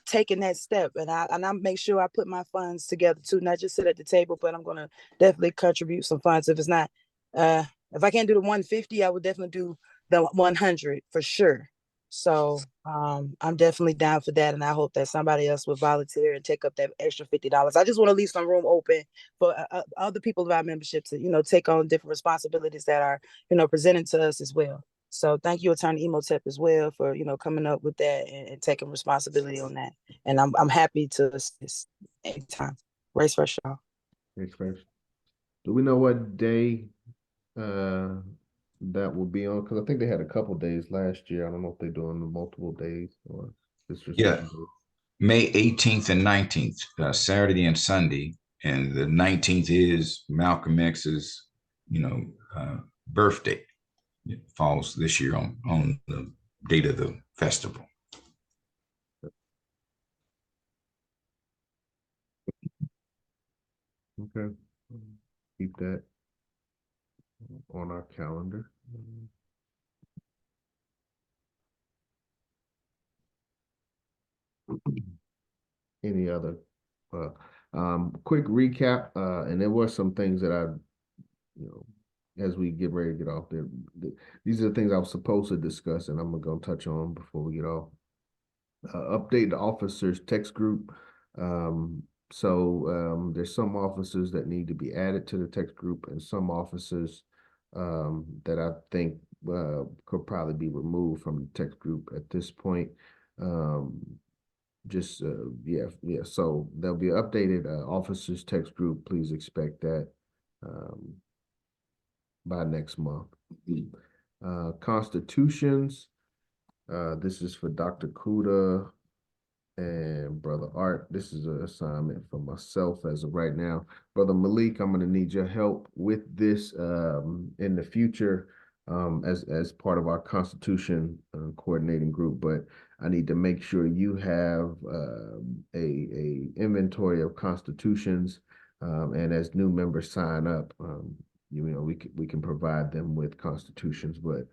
taking that step. And I make sure I put my funds together too, not just sit at the table, but I'm gonna definitely contribute some funds. If it's not, if I can't do the 150, I would definitely do the 100 for sure. So I'm definitely down for that, and I hope that somebody else will volunteer and take up that extra $50. I just want to leave some room open for other people of our membership to take on different responsibilities that are presented to us as well. So thank you, Attorney Imhotep, as well, for coming up with that and taking responsibility on that. And I'm happy to assist anytime. Race first, y'all. Race first. Do we know what day that will be on? Because I think they had a couple days last year. I don't know if they're doing the multiple days or it's just Yeah, one day. May 18th and 19th, Saturday and Sunday. And the 19th is Malcolm X's, birthday. It falls this year on the date of the festival. Okay. Keep that on our calendar. Any other uh quick recap, and there were some things that I, as we get ready to get off there, these are the things I was supposed to discuss, and I'm gonna touch on before we get off. Update the officers text group. There's some officers that need to be added to the text group, and some officers that I think could probably be removed from the text group at this point. Yeah. So there'll be an updated officers text group. Please expect that by next month. Constitutions. This is for Dr. Kuda and Brother Art. This is an assignment for myself as of right now. Brother Malik, I'm going to need your help with this in the future as part of our Constitution coordinating group. But I need to make sure you have a inventory of constitutions, and as new members sign up, we can provide them with constitutions. But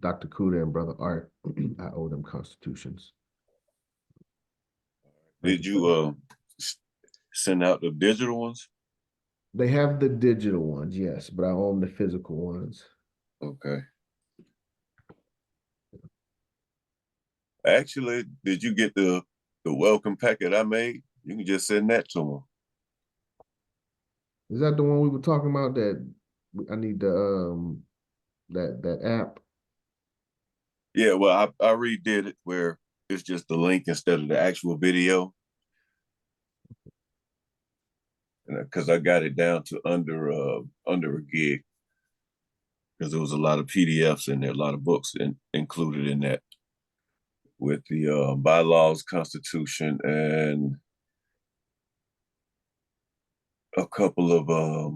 Dr. Kuda and Brother Art, I owe them constitutions. Did you send out the digital ones? They have the digital ones, yes, but I own the physical ones. Okay. Actually, did you get the welcome packet I made? You can just send that to them. Is that the one we were talking about that I need the that app? Yeah, well, I redid it where it's just the link instead of the actual video. Because I got it down to under a gig. Because there was a lot of PDFs in there, a lot of books included in that, with the bylaws, constitution, and a couple of I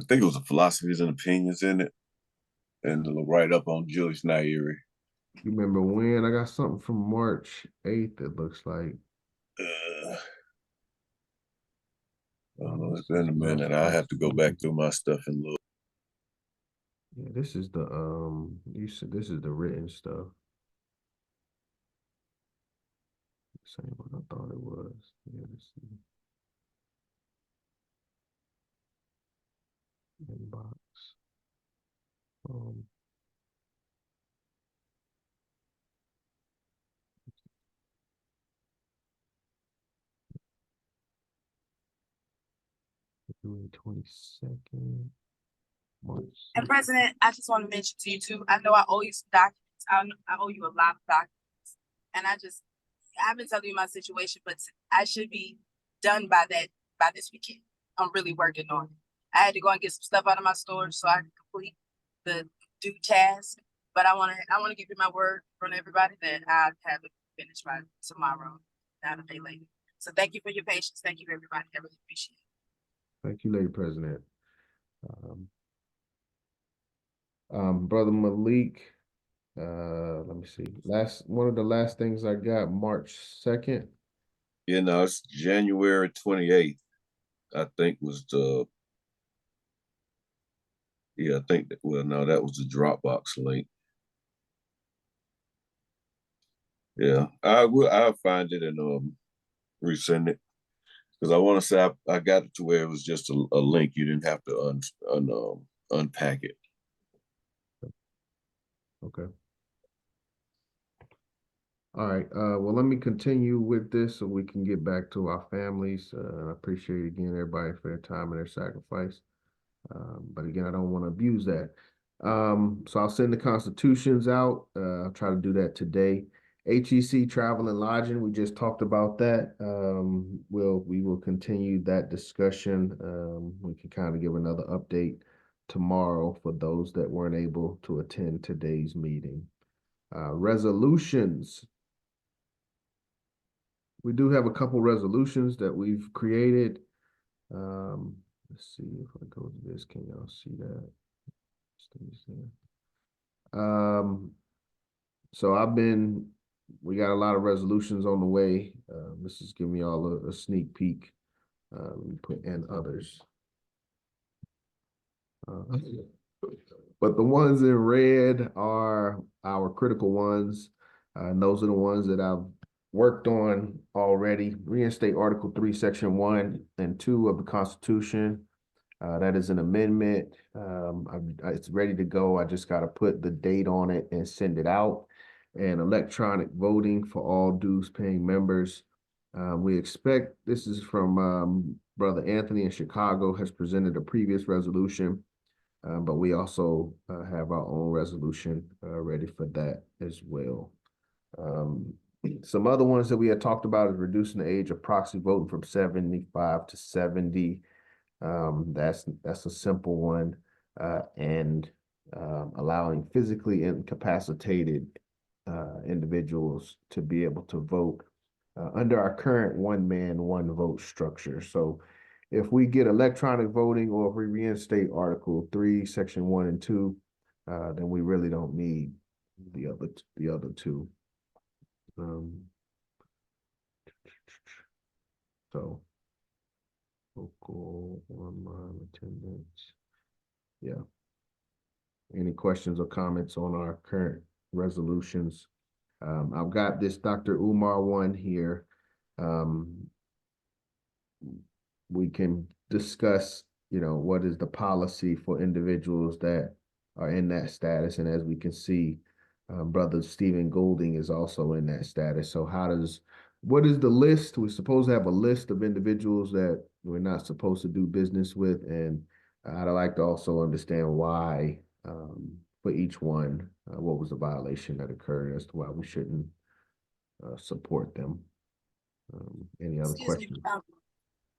think it was the philosophies and opinions in it, and the write up on Julius Nyeri. You remember when? I got something from March 8th, it looks like. I don't know, it's been a minute. I have to go back through my stuff and look. Yeah, this is the you said this is the written stuff. Same what I thought it was. Yeah, let's see. Inbox. February 22nd, March. And President, I just want to mention to you too, I know I owe you some documents. I owe you a lot of documents. And I've been telling you my situation, but I should be done by this weekend. I'm really working on it. I had to go and get some stuff out of my storage so I can complete the due task. But I want to give you my word from everybody that I have it finished by tomorrow, not a day later. So thank you for your patience. Thank you, everybody. I really appreciate it. Thank you, Lady President. Brother Malik, let me see. One of the last things I got, March 2nd. You know, it's January 28th, I think was the, yeah, I think that, well, no, that was the Dropbox link. Yeah, I'll find it and resend it. Because I want to say I got it to where it was just a link. You didn't have to unpack it. Okay. All right. Well, let me continue with this so we can get back to our families. I appreciate again everybody for their time and their sacrifice. But again, I don't want to abuse that. So I'll send the constitutions out. I'll try to do that today. HEC travel and lodging, we just talked about that. We will continue that discussion. We can kind of give another update tomorrow for those that weren't able to attend today's meeting. Resolutions. We do have a couple resolutions that we've created. Let's see if I go to this, can y'all see that? So we got a lot of resolutions on the way. This is giving y'all a sneak peek. Let me put in others. But the ones in red are our critical ones. Those are the ones that I've worked on already. Reinstate Article 3, Section 1 and 2 of the Constitution. That is an amendment. It's ready to go. I just got to put the date on it and send it out. And electronic voting for all dues paying members. We expect, this is from Brother Anthony in Chicago, has presented a previous resolution. But we also have our own resolution ready for that as well. Some other ones that we had talked about is reducing the age of proxy voting from 75 to 70. That's a simple one. And allowing physically incapacitated individuals to be able to vote under our current one man, one vote structure. So if we get electronic voting or if we reinstate Article 3, Section 1 and 2, then we really don't need the other two. So local online attendance. Yeah. Any questions or comments on our current resolutions? I've got this Dr. Umar one here. We can discuss, what is the policy for individuals that are in that status. And as we can see, Brother Stephen Golding is also in that status. So what is the list? We're supposed to have a list of individuals that we're not supposed to do business with. And I'd like to also understand why, for each one, what was the violation that occurred as to why we shouldn't support them. Any other questions?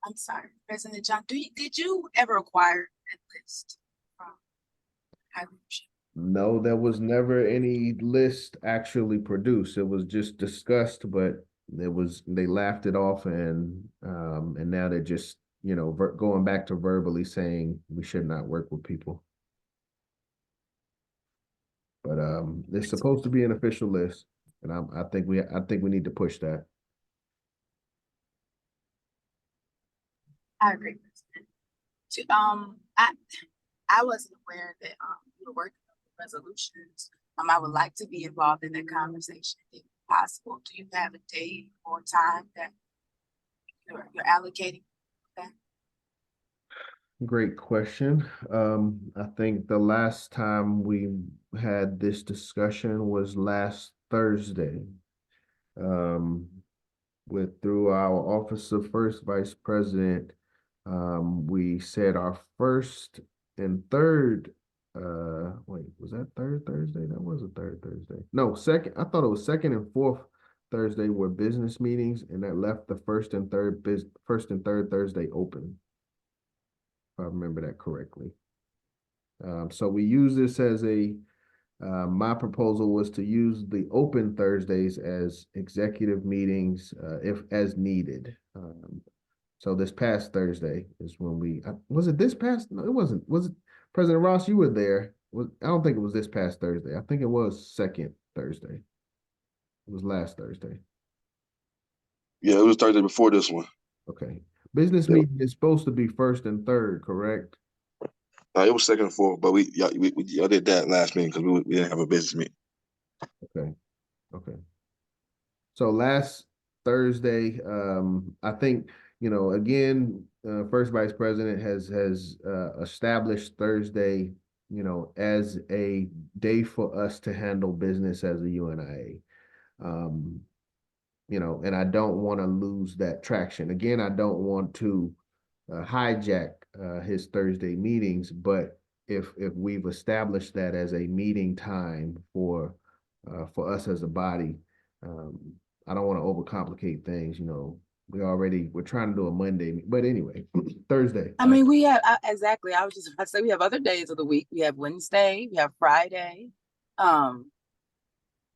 I'm sorry, President John, did you ever acquire that list from high leadership? No, there was never any list actually produced. It was just discussed, but they laughed it off, and now they're just going back to verbally saying we should not work with people. But it's supposed to be an official list, and I think we need to push that. I agree, President. I wasn't aware that you were working on the resolutions. I would like to be involved in that conversation if possible. Do you have a date or time that you're allocating that? Great question. I think the last time we had this discussion was last Thursday. Through our Office of First Vice President, we said our first and third, wait, was that third Thursday? That was a third Thursday. No, second, I thought it was second and fourth Thursday were business meetings, and that left the first and third Thursday open, if I remember that correctly. So we use this as my proposal was to use the open Thursdays as executive meetings, if as needed. So this past Thursday is when was it this past? No, it wasn't. Was it President Ross? You were there. I don't think it was this past Thursday. I think it was second Thursday. It was last Thursday. Yeah, it was Thursday before this one. Okay. Business meeting is supposed to be first and third, correct? It was second and fourth, but we did that last meeting because we didn't have a business meeting. Okay. So last Thursday, I think, again, First Vice President has established Thursday, as a day for us to handle business as a UNIA. And I don't want to lose that traction. Again, I don't want to hijack his Thursday meetings, but if we've established that as a meeting time for us as a body, I don't want to overcomplicate things, we're trying to do a Monday, but anyway, Thursday. I mean, we have exactly. I was just about to say we have other days of the week. We have Wednesday, we have Friday, um,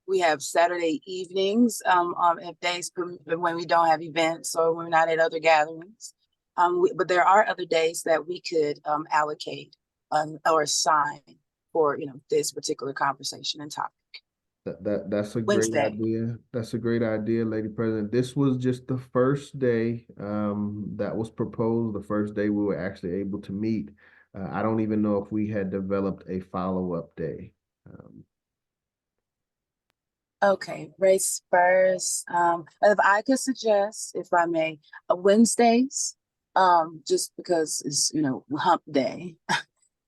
we have Saturday evenings, if days when we don't have events or when we're not at other gatherings. But there are other days that we could allocate or assign for this particular conversation and topic. That's a great Wednesday. idea. That's a great idea, Lady President. This was just the first day that was proposed, the first day we were actually able to meet. I don't even know if we had developed a follow-up day. Okay, race first. If I could suggest, if I may, Wednesdays, just because it's hump day.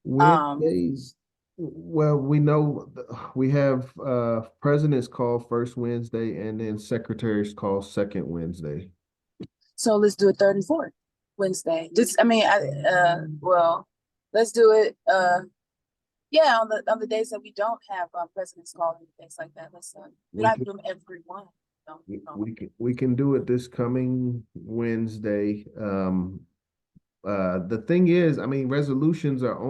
Wednesdays, well, we know we have president's call first Wednesday and then secretary's call second Wednesday. So let's do it third and fourth Wednesday. Just well, let's do it yeah, on the days that we don't have president's call and things like that. Let's we don't have to do them every one. We can do it this coming Wednesday. The thing is, I mean, resolutions are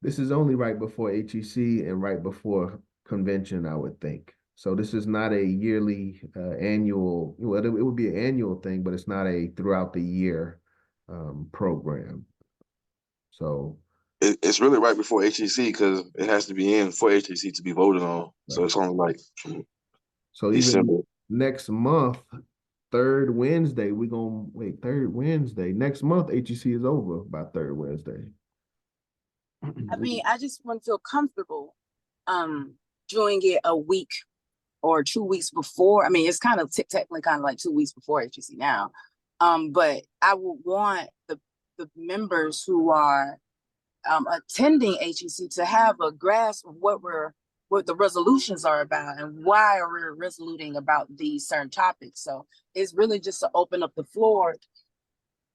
this is only right before HEC and right before convention, I would think. So this is not a yearly annual, well, it would be an annual thing, but it's not a throughout the year program. So it's really right before HEC because it has to be in for HEC to be voted on. So it's only like so December. Even next month, third Wednesday, third Wednesday. Next month, HEC is over by third Wednesday. I mean, I just want to feel comfortable doing it a week or 2 weeks before. I mean, it's kind of technically kind of like 2 weeks before HEC now. But I would want the members who are attending HEC to have a grasp of what the resolutions are about and why are we resoluting about these certain topics. So it's really just to open up the floor.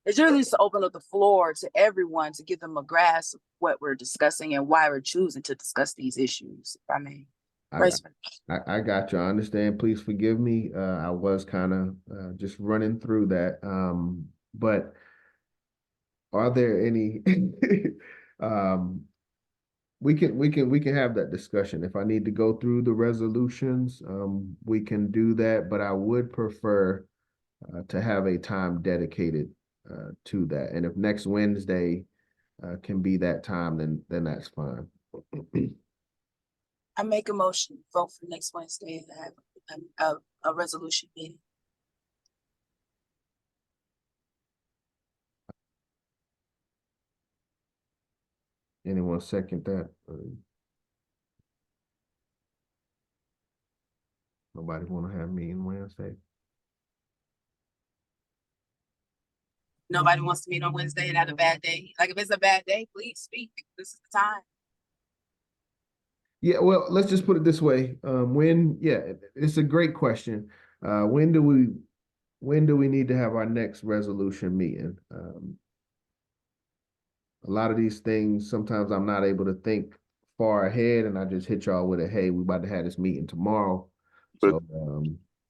It's really just to open up the floor to everyone to give them a grasp of what we're discussing and why we're choosing to discuss these issues, if I may. I got you. I understand. Please forgive me. I was kind of just running through that. But are there any we can have that discussion. If I need to go through the resolutions, we can do that, but I would prefer to have a time dedicated to that. And if next Wednesday can be that time, then that's fine. I make a motion, vote for next Wednesday and have a resolution meeting. Anyone second that? Nobody want to have meeting Wednesday? Nobody wants to meet on Wednesday and have a bad day. Like if it's a bad day, please speak. This is the time. Yeah, well, let's just put it this way. It's a great question. When do we need to have our next resolution meeting? A lot of these things, sometimes I'm not able to think far ahead and I just hit y'all with hey, we about to have this meeting tomorrow. But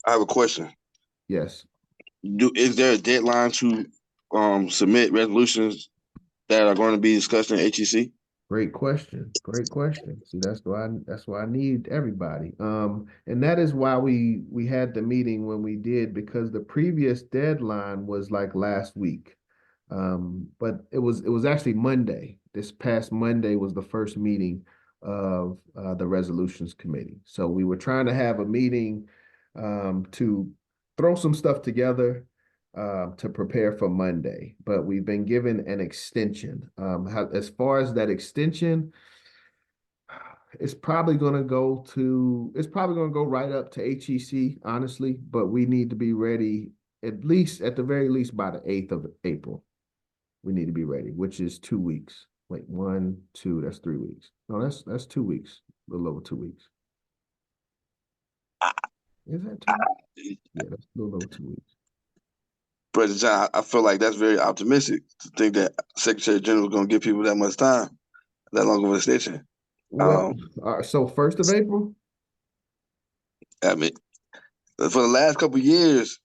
I have a question. Yes. Is there a deadline to submit resolutions that are going to be discussed in HEC? Great question. Great question. See, that's why I need everybody. And that is why we had the meeting when we did, because the previous deadline was like last week. But it was actually Monday. This past Monday was the first meeting of the resolutions committee. So we were trying to have a meeting to throw some stuff together to prepare for Monday, but we've been given an extension. As far as that extension, it's probably going to go right up to HEC, honestly, but we need to be ready at the very least by the 8th of April. We need to be ready, which is 2 weeks. Wait, 1, 2, that's 3 weeks. No, that's 2 weeks, a little over 2 weeks. Is that 2 weeks? Yeah, that's a little over 2 weeks. President John, I feel like that's very optimistic to think that Secretary General is going to give people that much time, that long of an extension. Well, so 1st of April? I mean, for the last couple of years,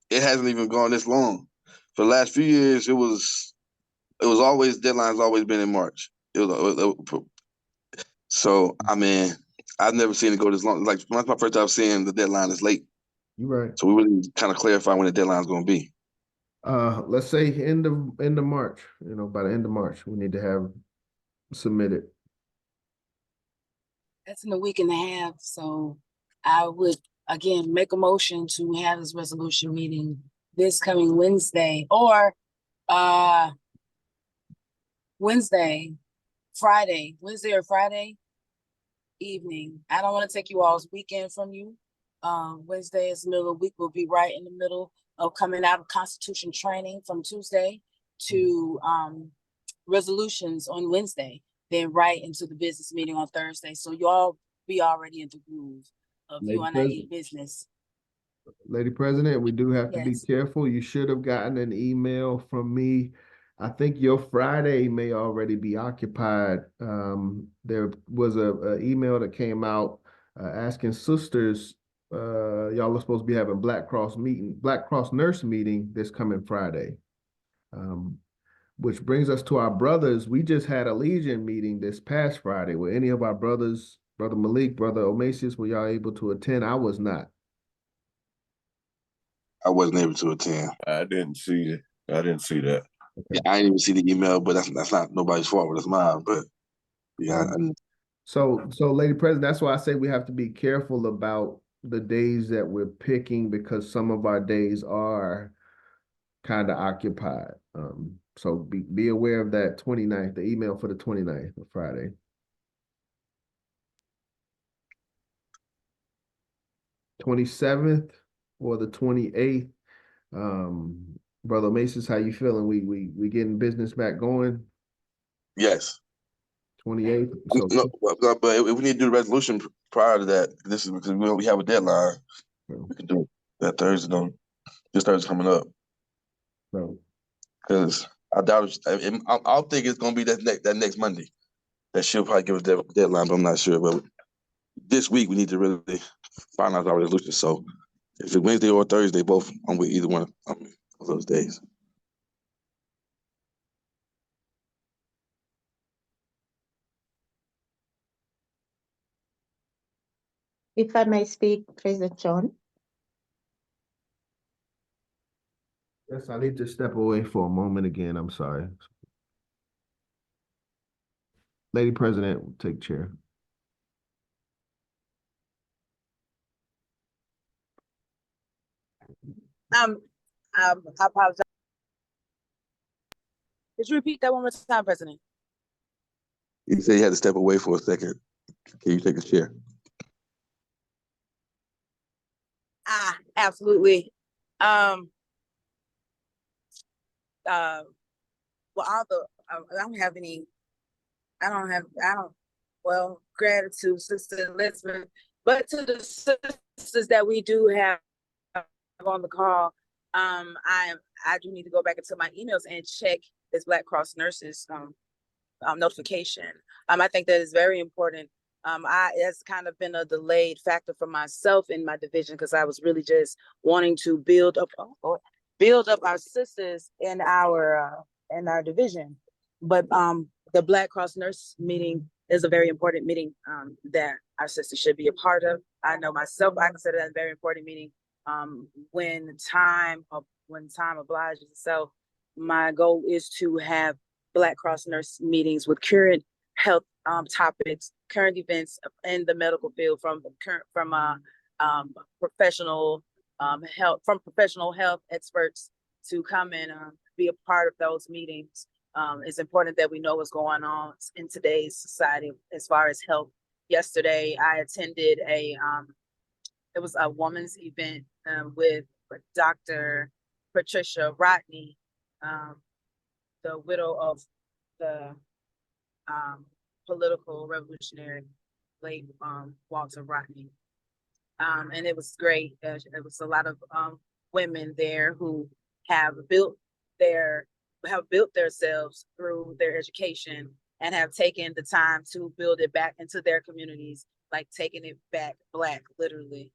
it hasn't even gone this long. For the last few years, it was always deadlines always been in March. So I mean, I've never seen it go this long. Like that's my first time seeing the deadline is late. You're right. So we really kind of clarify when the deadline is going to be. Let's say end of March, by the end of March, we need to have submitted. That's in a week and a half, so I would again make a motion to have this resolution meeting this coming Wednesday or Wednesday or Friday evening. I don't want to take you all's weekend from you. Wednesday is the middle of the week. We'll be right in the middle of coming out of Constitution training from Tuesday to resolutions on Wednesday, then right into the business meeting on Thursday. So y'all be already in the groove of UNIA business. Lady President, we do have to be Yes. careful. You should have gotten an email from me. I think your Friday may already be occupied. There was a email that came out asking sisters, y'all are supposed to be having Black Cross nurse meeting this coming Friday. Which brings us to our brothers. We just had a Legion meeting this past Friday. Were any of our brothers, Brother Malik, Brother Omasius, were y'all able to attend? I was not. I wasn't able to attend. I didn't see it. I didn't see that. Okay. Yeah, I didn't even see the email, but that's not nobody's fault, but it's mine. But yeah, So Lady President, that's why I say we have to be careful about the days that we're picking because some of our days are kind of occupied. So be aware of that 29th, the email for the 29th of Friday. '27th or the 28th. Brother Mason, how you feeling? We getting business back going? yes. 28th. So No, but if we need to do the resolution prior to that, this is because we have a deadline. We can do it that Thursday. No, this Thursday coming up. no. Because I doubt I'll think it's gonna be that next Monday. That she'll probably give us the deadline, but I'm not sure. But this week we need to really finalize our resolution. So if it's Wednesday or Thursday, both I'm with either one of those days. If I may speak, President John. Yes, I need to step away for a moment again. I'm sorry. Lady President, take chair. I apologize. Could you repeat that one more time, President? You said you had to step away for a second. Can you take a chair? Absolutely. Well, gratitude, Sister Elizabeth, but to the sisters that we do have on the call, I do need to go back into my emails and check this Black Cross nurses notification. I think that is very important. It's kind of been a delayed factor for myself in my division because I was really just wanting to build up our sisters in our division. But the Black Cross nurse meeting is a very important meeting that our sisters should be a part of. I know myself, I consider that a very important meeting. When time obliges itself, my goal is to have Black Cross nurse meetings with current health topics, current events in the medical field from professional health experts to come and be a part of those meetings. It's important that we know what's going on in today's society as far as health. Yesterday, I attended it was a woman's event with Dr. Patricia Rodney, the widow of the political revolutionary late Walter Rodney. And it was great. It was a lot of women there who have built themselves through their education and have taken the time to build it back into their communities, like taking it back Black, literally.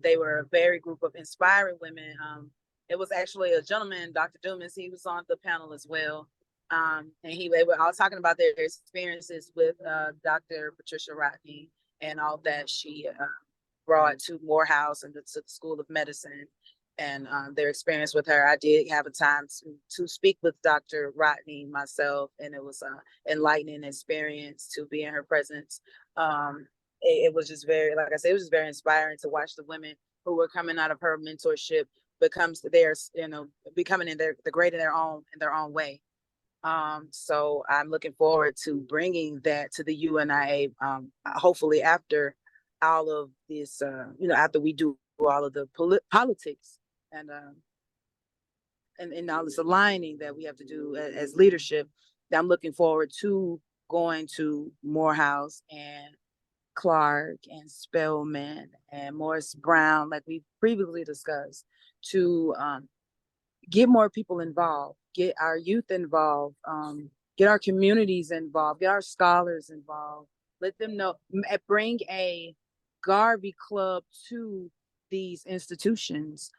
They were a very group of inspiring women it was actually a gentleman, Dr. Dumas, he was on the panel as well. And they were all talking about their experiences with Dr. Patricia Rodney and all that she brought to Morehouse and to the School of Medicine, and their experience with her. I did have a time to speak with Dr. Rodney myself, and it was an enlightening experience to be in her presence. It was just very, like I said, it was just very inspiring to watch the women who were coming out of her mentorship becomes theirs, becoming the great in their own way. So I'm looking forward to bringing that to the UNIA, hopefully after all of this, after we do all of the politics and all this aligning that we have to do as leadership. I'm looking forward to going to Morehouse and Clark and Spelman and Morris Brown, like we previously discussed, to get more people involved, get our youth involved, get our communities involved, get our scholars involved, let them know, bring a Garvey club to these institutions,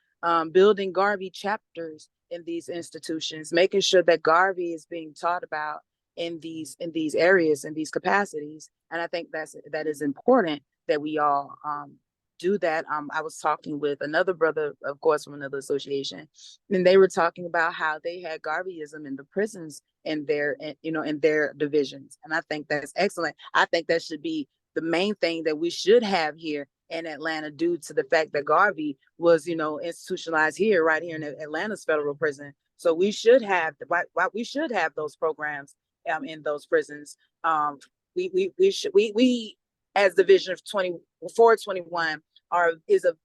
building Garvey chapters in these institutions, making sure that Garvey is being taught about in these areas, in these capacities. And I think that is important that we all do that. I was talking with another brother, of course, from another association, and they were talking about how they had Garveyism in the prisons in their divisions. And I think that's excellent. I think that should be the main thing that we should have here in Atlanta, due to the fact that Garvey was, institutionalized here, right here in Atlanta's federal prison. So we should have those programs in those prisons. We as Division of 421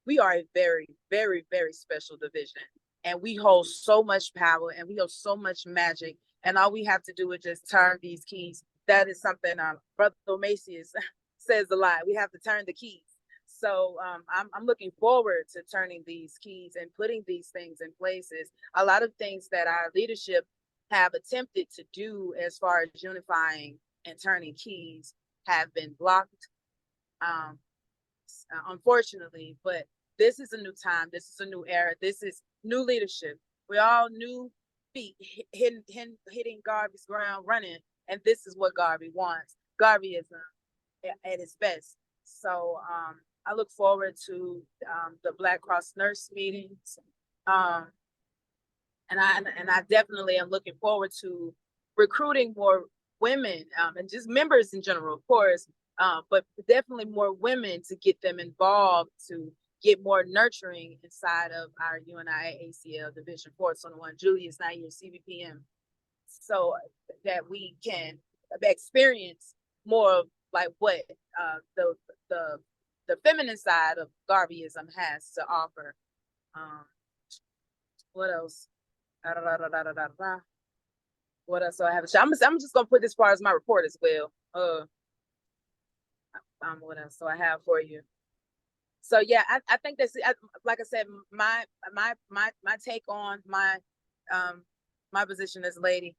we are a very, very, very special division, and we hold so much power and we hold so much magic, and all we have to do is just turn these keys. That is something Brother Macias says a lot. We have to turn the keys. So I'm looking forward to turning these keys and putting these things in places. A lot of things that our leadership have attempted to do as far as unifying and turning keys have been blocked, unfortunately. But this is a new time. This is a new era. This is new leadership. We all new feet hitting Garvey's ground running, and this is what Garvey wants. Garveyism at its best. So I look forward to the Black Cross nurse meetings. And I definitely am looking forward to recruiting more women and just members in general, of course, but definitely more women, to get them involved, to get more nurturing inside of our UNIA-ACL Division 421 Julius Nair CVPM, so that we can experience more of like what the feminine side of Garveyism has to offer. What else? What else do I have? I'm just gonna put this part as my report as well. What else do I have for you? So yeah, I think that's like I said, my take on my position as lady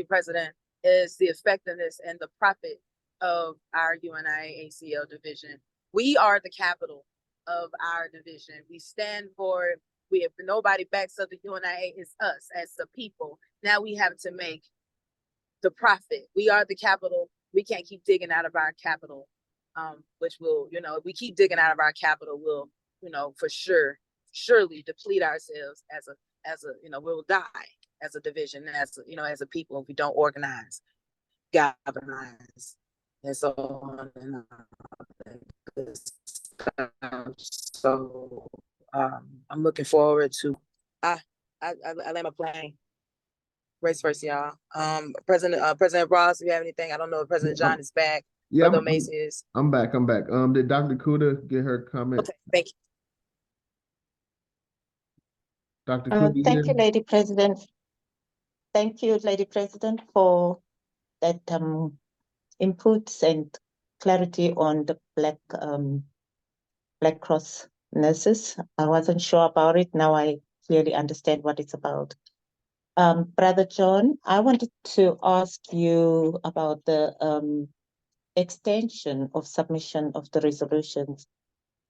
president is the effectiveness and the profit of our UNIA-ACL division. We are the capital of our division. We stand for it. We have nobody backs up the UNIA, is us as the people. Now we have to make the profit. We are the capital. We can't keep digging out of our capital, which will, if we keep digging out of our capital, we'll, for surely deplete ourselves as a, we'll die as a division, as a people, if we don't organize, galvanize, and so on and on. So I'm looking forward to. I land my plane. Race first, y'all. President Ross, if you have anything, I don't know if President John is back. Yeah, Brother Macy is. I'm back. Did Dr. Kuda get her comment? Okay, thank you. Dr. Kuda, thank you, Lady President. Thank you, Lady President, for that inputs and clarity on the Black Cross nurses. I wasn't sure about it. Now I clearly understand what it's about. Brother John, I wanted to ask you about the extension of submission of the resolutions.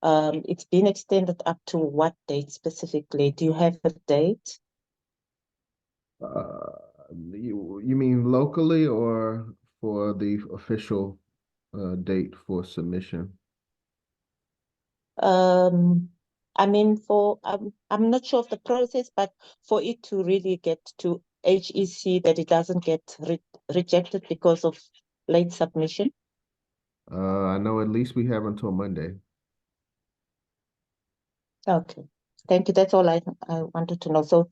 It's been extended up to what date specifically? Do you have a date? You mean locally or for the official date for submission? I mean, I'm not sure of the process, but for it to really get to HEC, that it doesn't get rejected because of late submission. I know at least we have until Monday. Okay, thank you. That's all I wanted to know. So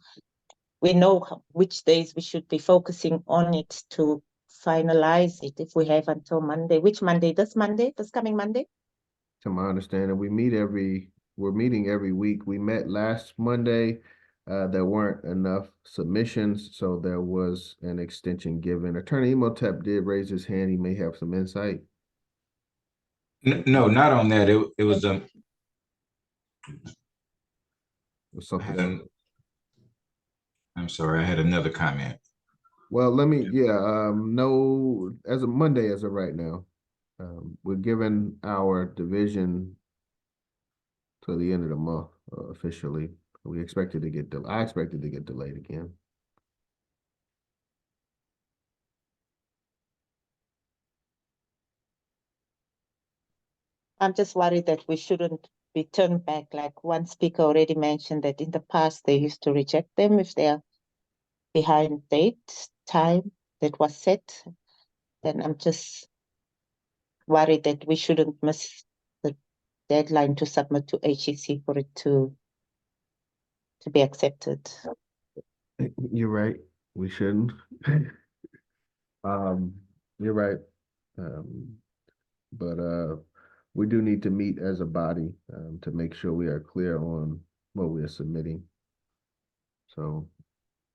we know which days we should be focusing on it to finalize it if we have until Monday. Which Monday? This coming Monday? To my understanding, we're meeting every week. We met last Monday. There weren't enough submissions, so there was an extension given. Attorney Emotep did raise his hand. He may have some insight. No, not on that. It was Or something. I'm sorry, I had another comment. Well, no, as of Monday, as of right now, we're giving our division to the end of the month officially. I expected to get delayed again. I'm just worried that we shouldn't be turned back. Like one speaker already mentioned that in the past they used to reject them if they are behind time that was set. Then I'm just worried that we shouldn't miss the deadline to submit to HEC for it to be accepted. You're right. We shouldn't. You're right. But we do need to meet as a body to make sure we are clear on what we are submitting. So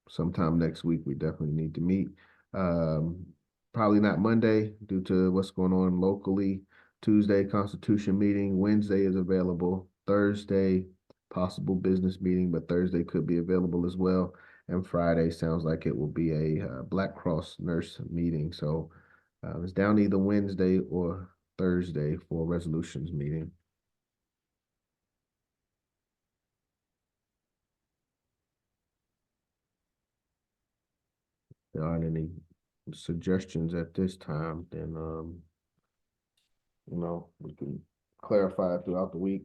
sometime next week, we definitely need to meet. Probably not Monday due to what's going on locally. Tuesday, Constitution meeting. Wednesday is available. Thursday, possible business meeting, but Thursday could be available as well. And Friday sounds like it will be a Black Cross nurse meeting. So it's down either Wednesday or Thursday for resolutions meeting. There aren't any suggestions at this time, then we can clarify it throughout the week.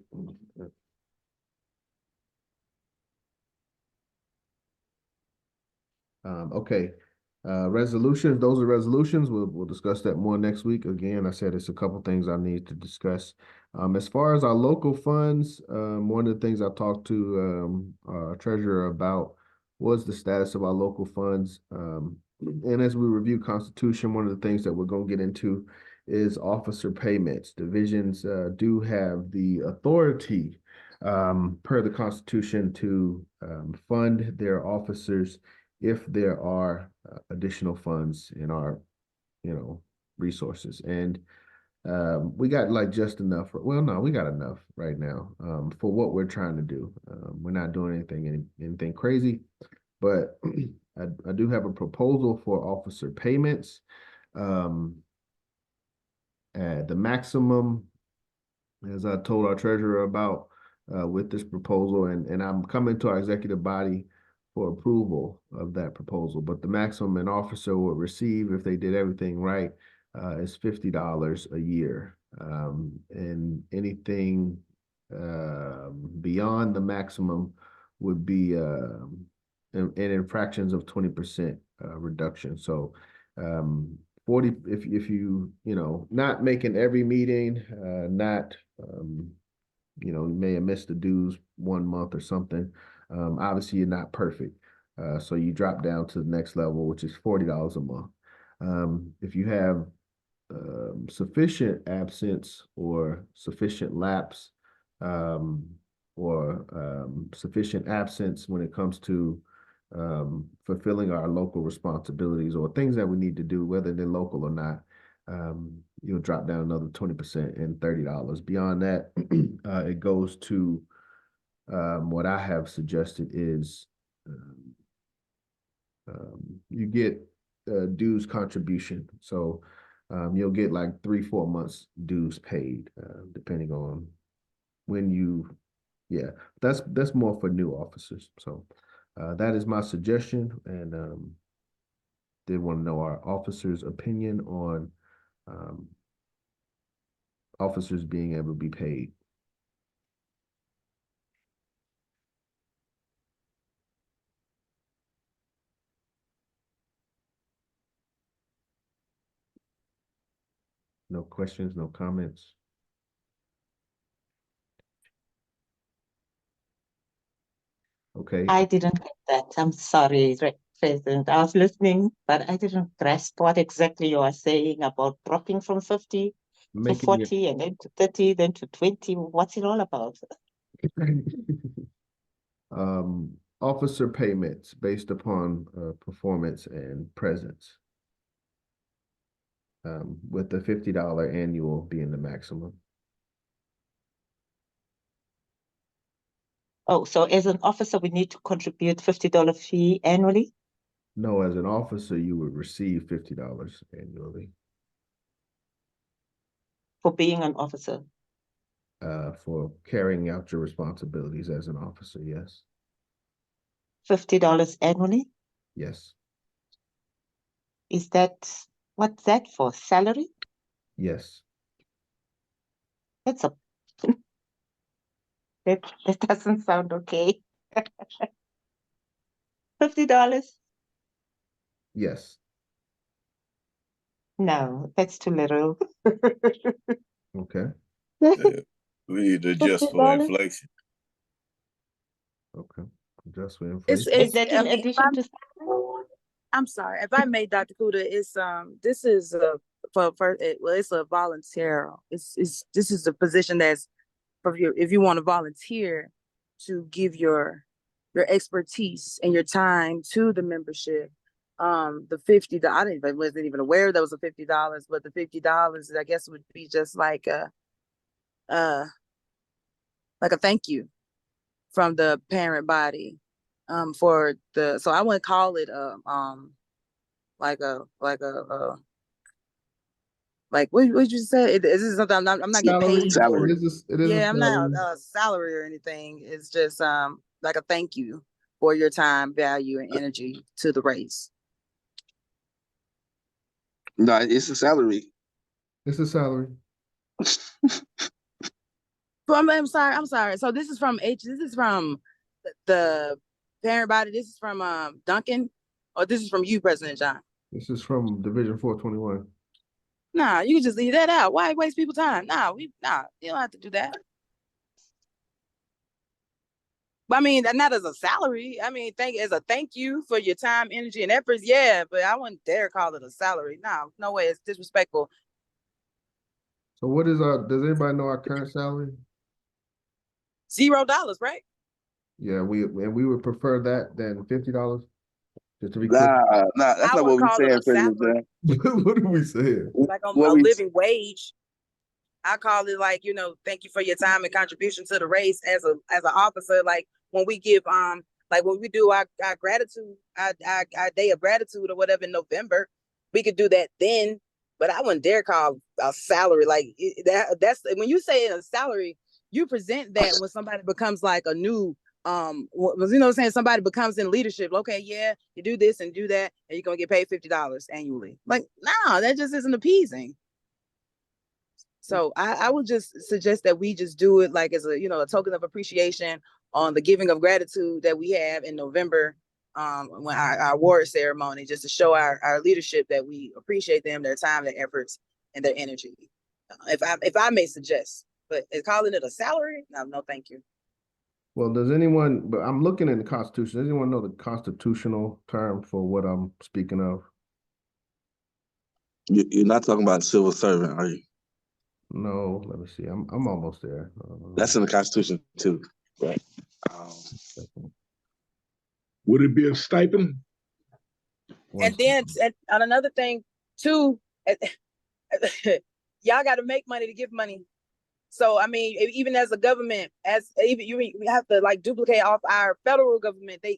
Okay. Resolutions, those are resolutions. We'll discuss that more next week. Again, I said it's a couple things I need to discuss. As far as our local funds, one of the things I talked to our treasurer about was the status of our local funds. And as we review Constitution, one of the things that we're going to get into is officer payments. Divisions do have the authority per the Constitution to fund their officers if there are additional funds in our, resources. And we got like just enough. No, we got enough right now for what we're trying to do. We're not doing anything crazy, but I do have a proposal for officer payments. The maximum, as I told our treasurer about with this proposal, and I'm coming to our executive body for approval of that proposal, but the maximum an officer would receive if they did everything right is $50 a year. And anything beyond the maximum would be in infractions of 20% reduction. So 40, if you not making every meeting, not you may have missed the dues 1 month or something. Obviously you're not perfect. So you drop down to the next level, which is $40 a month. If you have sufficient absence or sufficient lapse or sufficient absence when it comes to fulfilling our local responsibilities or things that we need to do, whether they're local or not, you'll drop down another 20% and $30. Beyond that, it goes to what I have suggested is you get dues contribution. So you'll get like 3-4 months dues paid, depending on when you, yeah, that's more for new officers. So that is my suggestion, and did want to know our officers' opinion on officers being able to be paid. No questions, no comments. Okay. I didn't get that. I'm sorry, President. I was listening, but I didn't grasp what exactly you are saying about dropping from 50 to Making 40 and then to 30, then to 20. What's it all about? officer payments based upon performance and presence. With the $50 annual being the maximum. Oh, so as an officer, we need to contribute $50 fee annually? No, as an officer, you would receive $50 annually. For being an officer? For carrying out your responsibilities as an officer, yes. $50 annually? Yes. Is that, what's that for? Salary? Yes. That's a, that doesn't sound okay. $50? Yes. No, that's too little. Okay. Yeah, we need to adjust for $50? inflation. Okay. Just for It's, inflation. Is that I in mean, addition to I'm sorry if I made Dr. Kuda. It's this is well, it's a volunteer. This is a position that's for you if you want to volunteer to give your expertise and your time to the membership. The $50, I wasn't even aware that was a $50, but the $50 I guess would be just like a thank you from the parent body for the, so I wouldn't call it like what you say? Is this something I'm not getting Salary. paid for? Salary. It is a Yeah, I'm not salary. salary or anything. It's just like a thank you for your time, value, and energy to the race. No, it's a salary. It's a salary. So I'm sorry. So this is from this is from the parent body. This is from Duncan, or this is from you, President John. This is from Division 421. Nah, you can just leave that out. Why waste people's time? Nah, you don't have to do that. But I mean, not as a salary. I mean, as a thank you for your time, energy, and efforts. Yeah, but I wouldn't dare call it a salary. No way. It's disrespectful. So what is does anybody know our current salary? $0, right? Yeah, we would prefer that than $50. Just to be clear. Nah, that's I not would what we're call it saying, a President salary. John. What are we saying? Like a What we living wage. I call it like, thank you for your time and contribution to the race as an officer. Like when we give like when we do our gratitude, our day of gratitude or whatever in November, we could do that then. But I wouldn't dare call a salary like that's when you say a salary, you present that when somebody becomes like a new what I'm saying, somebody becomes in leadership. Okay, yeah, you do this and do that, and you're gonna get paid $50 annually. Like, no, that just isn't appeasing. So I would just suggest that we just do it like as a a token of appreciation on the giving of gratitude that we have in November, when our award ceremony, just to show our leadership that we appreciate them, their time, their efforts, and their energy. If I may suggest, but calling it a salary, no, thank you. Well, does anyone, but I'm looking in the Constitution, does anyone know the constitutional term for what I'm speaking of? You're not talking about civil servant, are you? No, let me see. I'm almost there. That's in the Constitution too, right? Would it be a stipend? And then on another thing too, y'all got to make money to give money. So I mean, even as a government, even you have to like duplicate off our federal government. They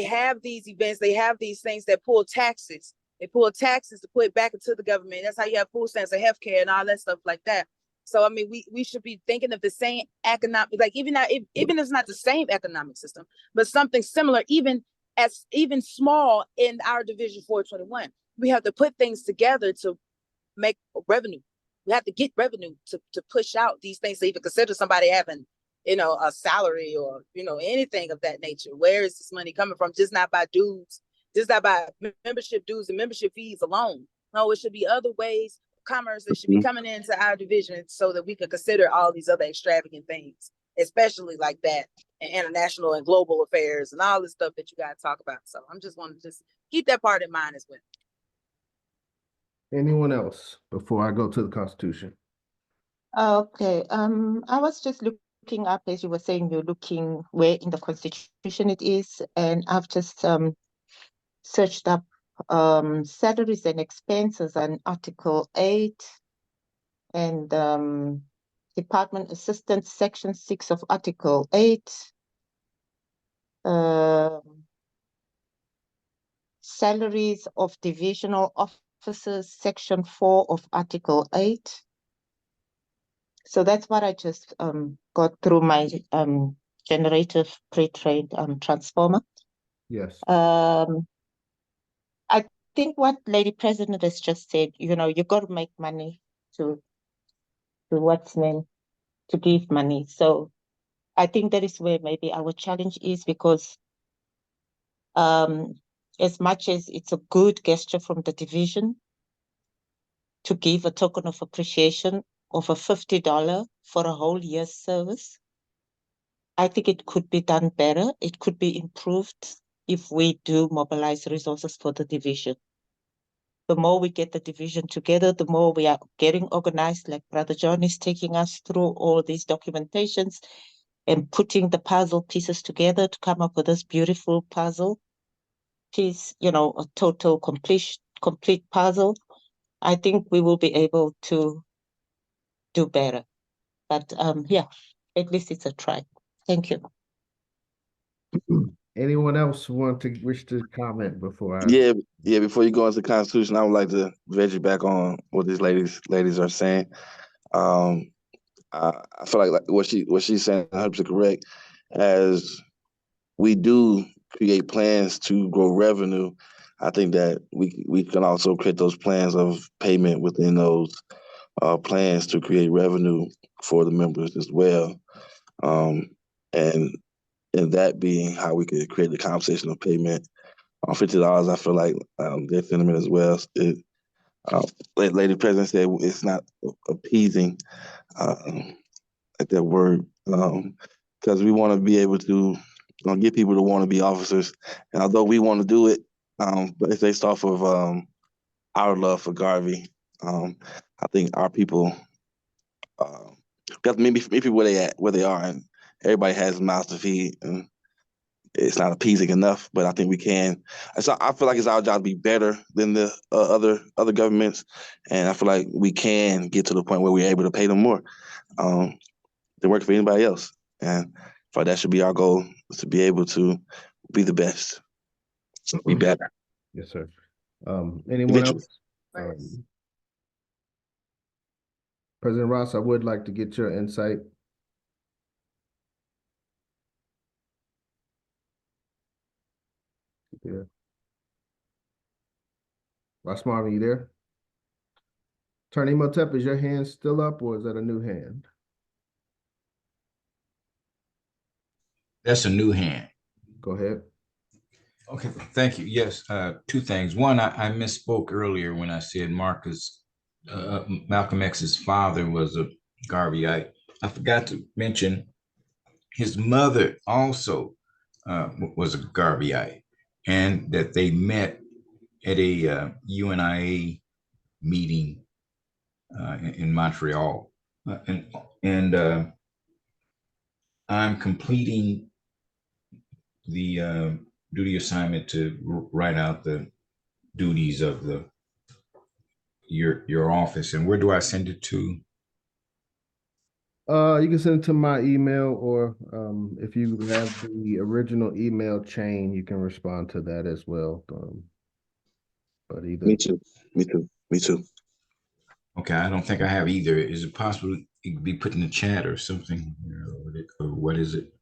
have these events, they have these things that pull taxes. They pull taxes to put back into the government. That's how you have food stamps and healthcare and all that stuff like that. So I mean, we should be thinking of the same economic, like even even if it's not the same economic system, but something similar, even small in our Division 421. We have to put things together to make revenue. We have to get revenue to push out these things, to even consider somebody having, a salary or, anything of that nature. Where is this money coming from? Just not by dues, just not by membership dues and membership fees alone. No, it should be other ways, commerce that should be coming into our division so that we can consider all these other extravagant things, especially like that, and international and global affairs and all this stuff that you got to talk about. So I'm just want to just keep that part in mind as well. Anyone else before I go to the Constitution? Okay, I was just looking up, as you were saying, you're looking where in the Constitution it is, and I've just searched up salaries and expenses on Article 8 and Department Assistance, Section 6 of Article 8. Salaries of divisional officers, Section 4 of Article 8. So that's what I just got through my generative pre-trained transformer. Yes. I think what Lady President has just said, you got to make money to give money. So I think that is where maybe our challenge is, because as much as it's a good gesture from the division to give a token of appreciation of a $50 for a whole year's service, I think it could be done better. It could be improved if we do mobilize resources for the division. The more we get the division together, the more we are getting organized, like Brother John is taking us through all these documentations and putting the puzzle pieces together to come up with this beautiful puzzle piece, a total complete puzzle. I think we will be able to do better. But yeah, at least it's a try. Thank you. Anyone else wish to comment before I? Yeah. Before you go into the Constitution, I would like to veg back on what these ladies are saying. I feel like what she's saying is 100% correct. As we do create plans to grow revenue, I think that we can also create those plans of payment within those plans to create revenue for the members as well. And that being how we could create the compensation of payment on $50, I feel like their sentiment as well. Like Lady President said, it's not appeasing, like that word, because we want to be able to get people to want to be officers. And although we want to do it, but it's based off of our love for Garvey. I think our people, because maybe people where they are, and everybody has mouths to feed, and it's not appeasing enough. But I think we can. So I feel like it's our job to be better than the other governments, and I feel like we can get to the point where we're able to pay them more than work for anybody else. And for that should be our goal, is to be able to be the best, be better. Yes, sir. Anyone else? President Ross, I would like to get your insight. Yeah. Ross Marvin, you there? Attorney Motep, is your hand still up, or is that a new hand? That's a new hand. Go ahead. Okay, thank you. Yes, two things. One, I misspoke earlier when I said Malcolm X's father was a Garveyite. I forgot to mention his mother also was a Garveyite, and that they met at a UNIA meeting in Montreal. And I'm completing the duty assignment to write out the duties of your office. And where do I send it to? You can send it to my email, or if you have the original email chain, you can respond to that as well. But either. Me too. Okay, I don't think I have either. Is it possible it could be put in the chat or something, or what is it?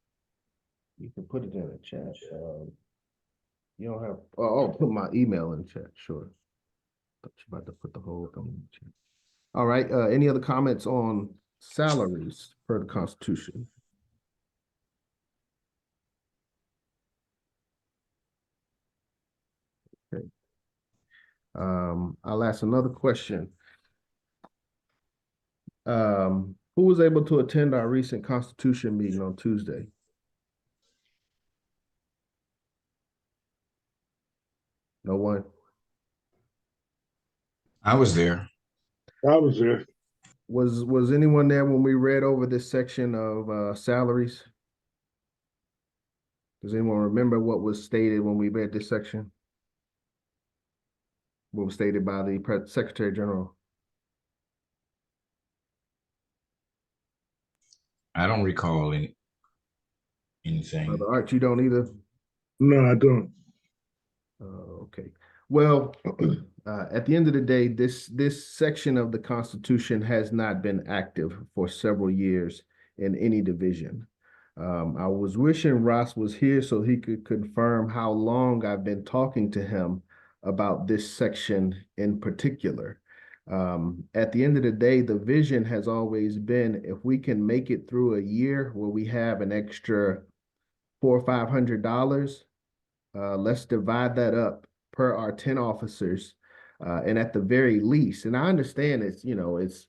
You can put it in the chat. You don't have, oh, put my email in the chat, sure. Thought you about to put the whole thing in the chat. All right, any other comments on salaries per the Constitution? Okay. I'll ask another question. Who was able to attend our recent Constitution meeting on Tuesday? No one? I was there. I was there. Was anyone there when we read over this section of salaries? Does anyone remember what was stated when we read this section? What was stated by the Secretary General? I don't recall anything. Brother Art, you don't either? No, I don't. Okay. Well, at the end of the day, this section of the Constitution has not been active for several years in any division. I was wishing Ross was here so he could confirm how long I've been talking to him about this section in particular. At the end of the day, the vision has always been if we can make it through a year where we have an extra $400 or $500, let's divide that up per our 10 officers. And at the very least, and I understand it's, it's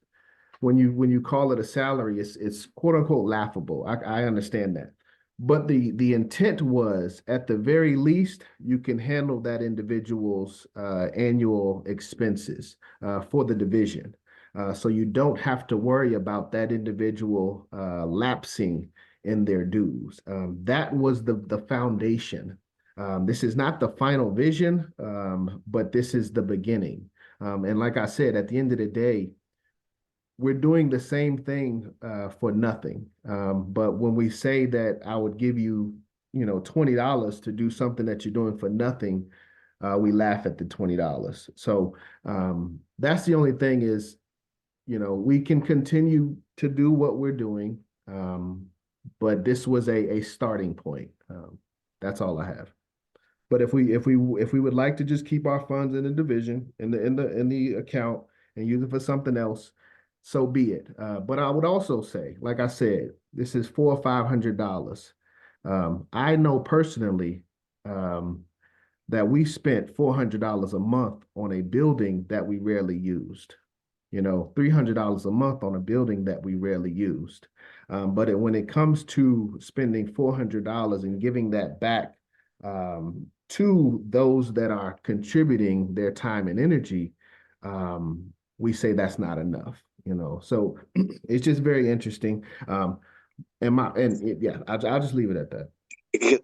when you call it a salary, it's quote unquote laughable. I understand that. But the intent was at the very least, you can handle that individual's annual expenses for the division. So you don't have to worry about that individual lapsing in their dues. That was the foundation. This is not the final vision, but this is the beginning. And like I said, at the end of the day, we're doing the same thing for nothing. But when we say that I would give you, $20 to do something that you're doing for nothing, we laugh at the $20. So that's the only thing is, we can continue to do what we're doing, but this was a starting point. That's all I have. But if we would like to just keep our funds in the division in the account and use it for something else, so be it. But I would also say, like I said, this is $400 or $500. I know personally that we spent $400 a month on a building that we rarely used. $300 a month on a building that we rarely used. But when it comes to spending $400 and giving that back to those that are contributing their time and energy, we say that's not enough. So it's just very interesting. I'll just leave it at that.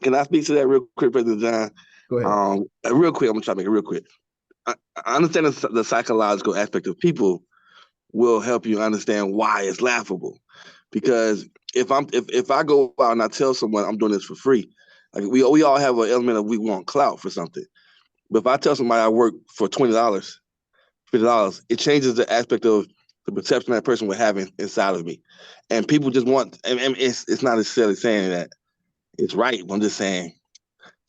Can I speak to that real quick, President John? Go ahead. Real quick, I'm gonna try to make it real quick. I understand the psychological aspect of people will help you understand why it's laughable. Because if I go out and I tell someone I'm doing this for free, like we all have an element of we want clout for something. But if I tell somebody I work for $20, $50, it changes the aspect of the perception that person would have inside of me. And people just want, and it's not necessarily saying that it's right, but I'm just saying,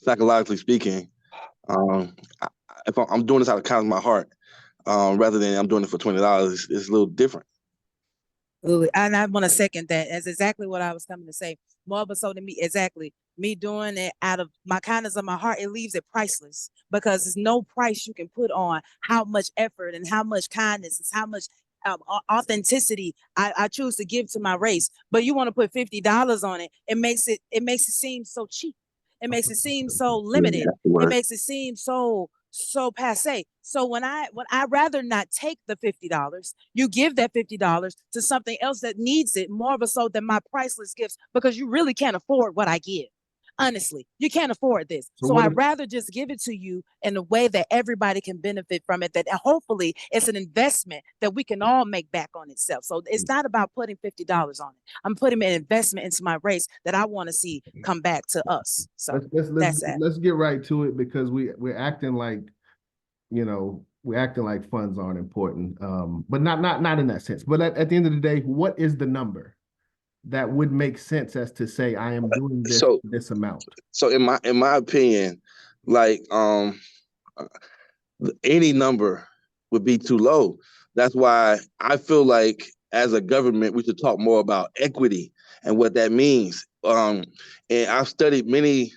psychologically speaking, if I'm doing this out of kindness of my heart, rather than I'm doing it for $20, it's a little different. And I want to second that. That's exactly what I was coming to say. More but so to me, exactly. Me doing it out of my kindness of my heart, it leaves it priceless because there's no price you can put on how much effort and how much kindness and how much authenticity I choose to give to my race. But you want to put $50 on it, it makes it seem so cheap. It makes it seem so limited. It makes it seem so passe. So when I rather not take the $50, you give that $50 to something else that needs it more of a so than my priceless gifts, because you really can't afford what I give. Honestly, you can't afford this. So I'd rather just give it to you in a way that everybody can benefit from it, that hopefully it's an investment that we can all make back on itself. So it's not about putting $50 on it. I'm putting an investment into my race that I want to see come back to us. So let's get right to it, because we're acting like, we're acting like funds aren't important, but not in that sense. But at the end of the day, what is the number that would make sense as to say I am doing this amount? So in my opinion, like any number would be too low. That's why I feel like as a government, we should talk more about equity and what that means. And I've studied many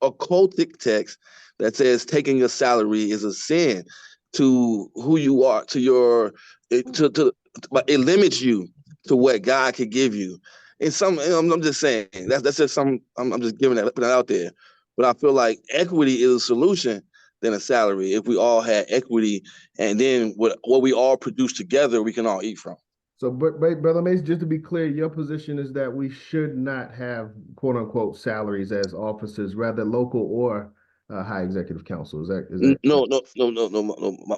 occultic texts that says taking your salary is a sin to who you are, to your but it limits you to what God could give you. And I'm just saying that's just some. I'm just putting that out there. But I feel like equity is a solution than a salary. If we all had equity, and then what we all produce together, we can all eat from. So, but Brother Mace, just to be clear, your position is that we should not have quote unquote salaries as officers, rather local or high executive council. Is that No.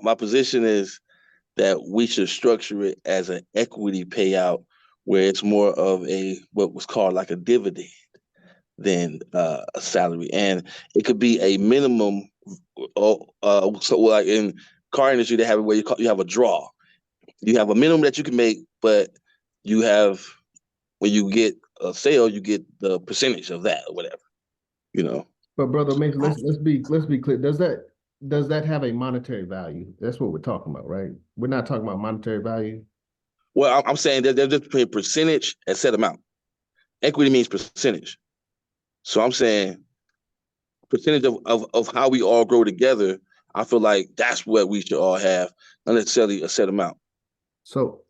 My position is that we should structure it as an equity payout where it's more of what was called like a dividend than a salary. And it could be a minimum. So like in car industry, they have it where you have a draw. You have a minimum that you can make, but you have, when you get a sale, you get the percentage of that or whatever, you know. But Brother Mace, let's be clear. Does that have a monetary value? That's what we're talking about, right? We're not talking about monetary value. Well, I'm saying that they're just between percentage and set amount. Equity means percentage. So I'm saying percentage of how we all grow together. I feel like that's what we should all have, not necessarily a set amount. So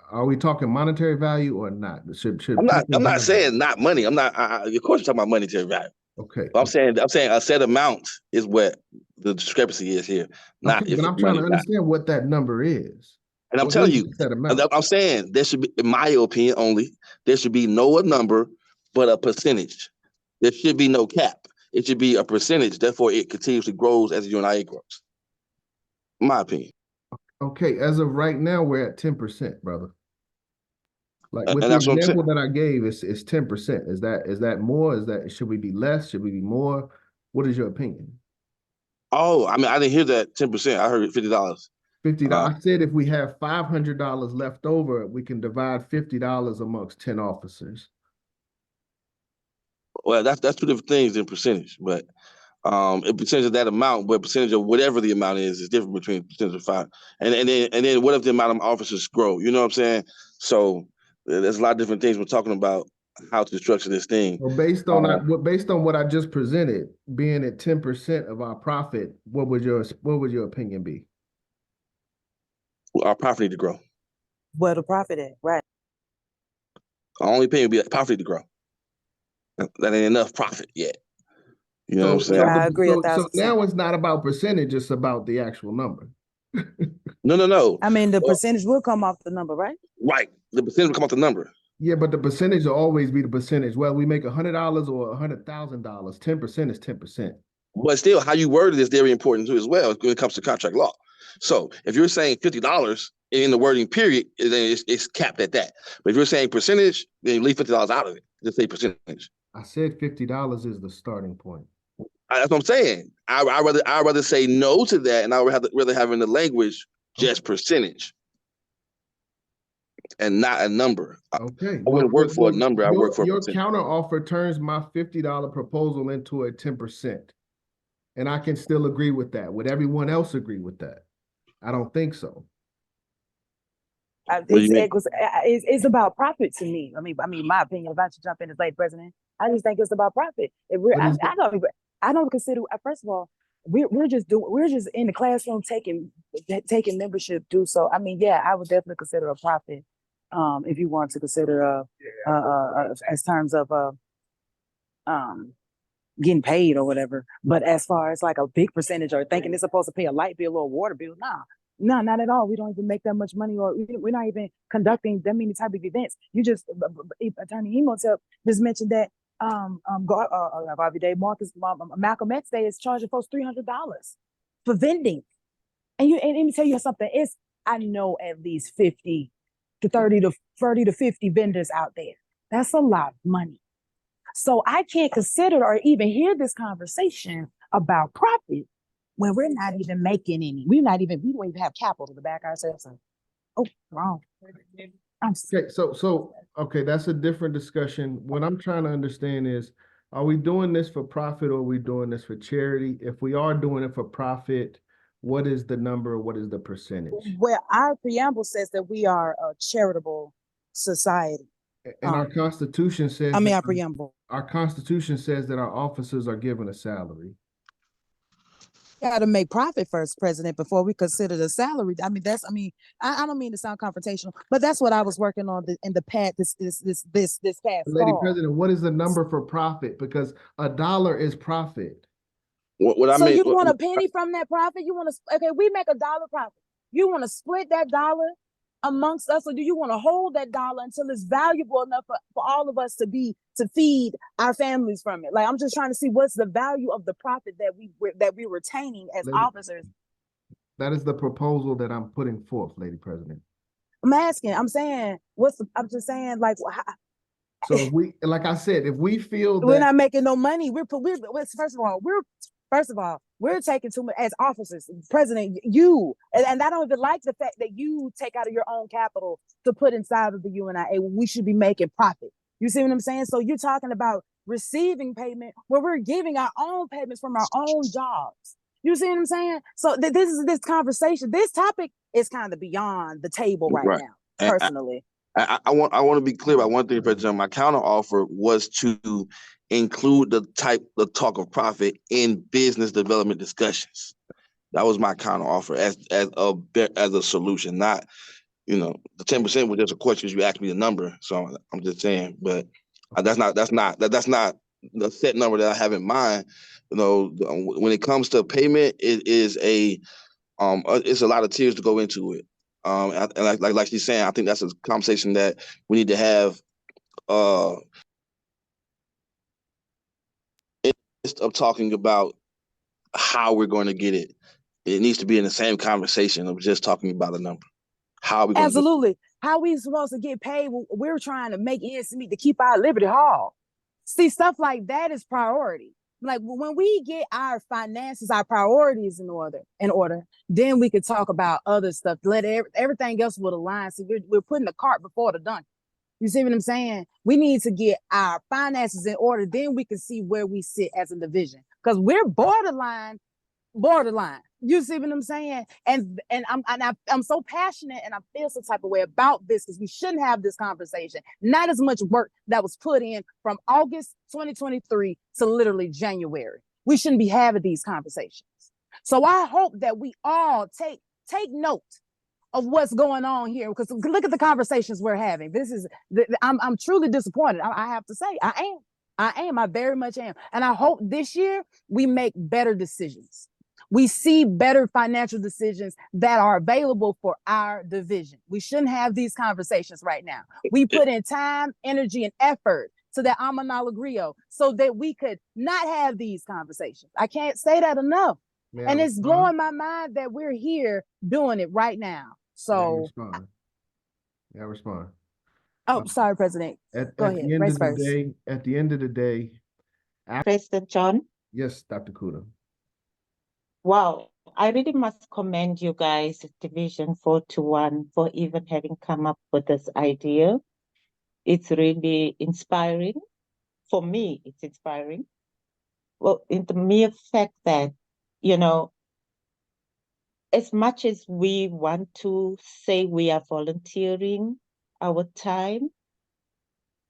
are we talking monetary value or not? I'm not saying not money. I'm not, of course you're talking about monetary value. Okay. But I'm saying a set amount is what the discrepancy is here. Not okay, if but I'm trying to understand what that number is. And I'm telling you, I'm saying there should be, in my opinion only, there should be no number, but a percentage. There should be no cap. It should be a percentage. Therefore, it continuously grows as the UNIA grows. In my opinion. Okay, as of right now, we're at 10%, brother. Like with and the that's what I'm saying. example that I gave, it's 10%. Is that more? Should we be less? Should we be more? What is your opinion? Oh, I mean, I didn't hear that 10%. I heard $50. $50. I said if we have $500 left over, we can divide $50 amongst 10 officers. Well, that's two different things in percentage, but a percentage of that amount, but percentage of whatever the amount is different between percentage of five. And then what if the amount of officers grow? You know what I'm saying? So there's a lot of different things we're talking about how to structure this thing. Well, based on what I just presented, being at 10% of our profit, what would your opinion be? Our profit need to grow. Where the profit at, right? Our only opinion would be that profit need to grow. That ain't enough profit yet. You know what I'm saying? So I agree 1,000%. So now it's not about percentage, it's about the actual number. No. I mean, the percentage will come off the number, right? Right. The percentage will come off the number. Yeah, but the percentage will always be the percentage. Whether we make $100 or $100,000, 10% is 10%. But still, how you word it is very important too as well when it comes to contract law. So if you're saying $50 in the wording period, then it's capped at that. But if you're saying percentage, then you leave $50 out of it. Just say percentage. I said $50 is the starting point. That's what I'm saying. I'd rather say no to that, and I would rather have in the language just percentage and not a number. Okay. I wouldn't work for a number. I work for your counter offer turns my $50 proposal into a 10%. And I can still agree with that. Would everyone else agree with that? I don't think so. It's about profit to me. I mean, my opinion. If I should jump in as late president, I just think it's about profit. I don't consider. First of all, we're just in the classroom taking membership dues. So I mean, yeah, I would definitely consider a profit. If you want to consider as terms of getting paid or whatever. But as far as like a big percentage or thinking it's supposed to pay a light bill or a water bill, no, not at all. We don't even make that much money, or we're not even conducting that many type of events. You just Attorney Emotep just mentioned that Harvey Day, Malcolm X Day is charging folks $300 for vending. And let me tell you something. I know at least 30 to 50 vendors out there. That's a lot of money. So I can't consider or even hear this conversation about profit when we're not even making any. We don't even have capital to back ourselves up. Oh, wrong. Okay, okay, that's a different discussion. What I'm trying to understand is, are we doing this for profit or are we doing this for charity? If we are doing it for profit, what is the number? What is the percentage? Well, our preamble says that we are a charitable society. And our Constitution says our preamble. Our Constitution says that our officers are given a salary. Got to make profit first, President, before we consider the salary. I don't mean to sound confrontational, but that's what I was working on in the past this past Lady fall. President, what is the number for profit? Because $1 is profit. So you want a penny from that profit? We make $1 profit. You want to split that dollar amongst us, or do you want to hold that dollar until it's valuable enough for all of us to feed our families from it? Like, I'm just trying to see what's the value of the profit that we're retaining as officers. That is the proposal that I'm putting forth, Lady President. I'm saying, I'm just saying, like, so if we, like I said, if we feel that we're not making no money, First of all, we're taking too much as officers, President, and I don't even like the fact that you take out of your own capital to put inside of the UNIA. We should be making profit. You see what I'm saying? So you're talking about receiving payment where we're giving our own payments from our own jobs. You see what I'm saying? So this conversation, this topic is kind of beyond the table right now, personally. I want to be clear about one thing, President. My counter offer was to include the talk of profit in business development discussions. That was my counter offer as a solution, not, the 10% was just a question. You asked me the number, so I'm just saying. But that's not the set number that I have in mind. When it comes to payment, it is it's a lot of tiers to go into it. And like she's saying, I think that's a conversation that we need to have. Of talking about how we're going to get it, it needs to be in the same conversation of just talking about a number. How are we going Absolutely. How are we supposed to get paid? We're trying to make ends meet to keep our Liberty Hall. See, stuff like that is priority. Like, when we get our finances, our priorities in order, then we could talk about other stuff. Let everything else will align. See, we're putting the cart before the donkey. You see what I'm saying? We need to get our finances in order. Then we can see where we sit as a division, because we're borderline. You see what I'm saying? And I'm so passionate, and I feel some type of way about this, because we shouldn't have this conversation. Not as much work that was put in from August 2023 to literally January. We shouldn't be having these conversations. So I hope that we all take note of what's going on here, because look at the conversations we're having. I'm truly disappointed. I have to say, I am. I very much am. And I hope this year we make better decisions. We see better financial decisions that are available for our division. We shouldn't have these conversations right now. We put in time, energy, and effort to that Amanal Agrio so that we could not have these conversations. I can't say that enough. And it's blowing my mind that we're here doing it right now. So, respond. Oh, sorry, President. Go ahead. At the end of the day, President John. Yes, Dr. Kuda. Wow, I really must commend you guys, Division 421, for even having come up with this idea. It's really inspiring. For me, it's inspiring. Well, in the mere fact that, as much as we want to say we are volunteering our time,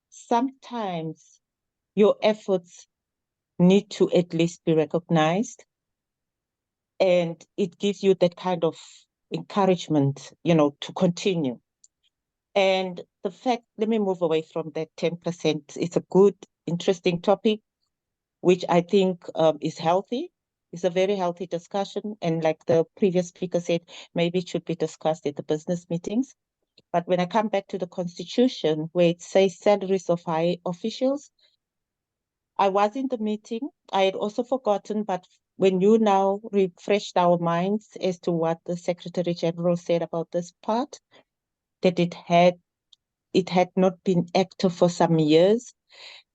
sometimes your efforts need to at least be recognized. And it gives you that kind of encouragement, to continue. And the fact, let me move away from that 10%. It's a good, interesting topic, which I think is healthy. It's a very healthy discussion. And like the previous speaker said, maybe it should be discussed at the business meetings. But when I come back to the Constitution, where it says salaries of high officials, I was in the meeting. I had also forgotten, but when you now refreshed our minds as to what the Secretary General said about this part, that it had not been active for some years.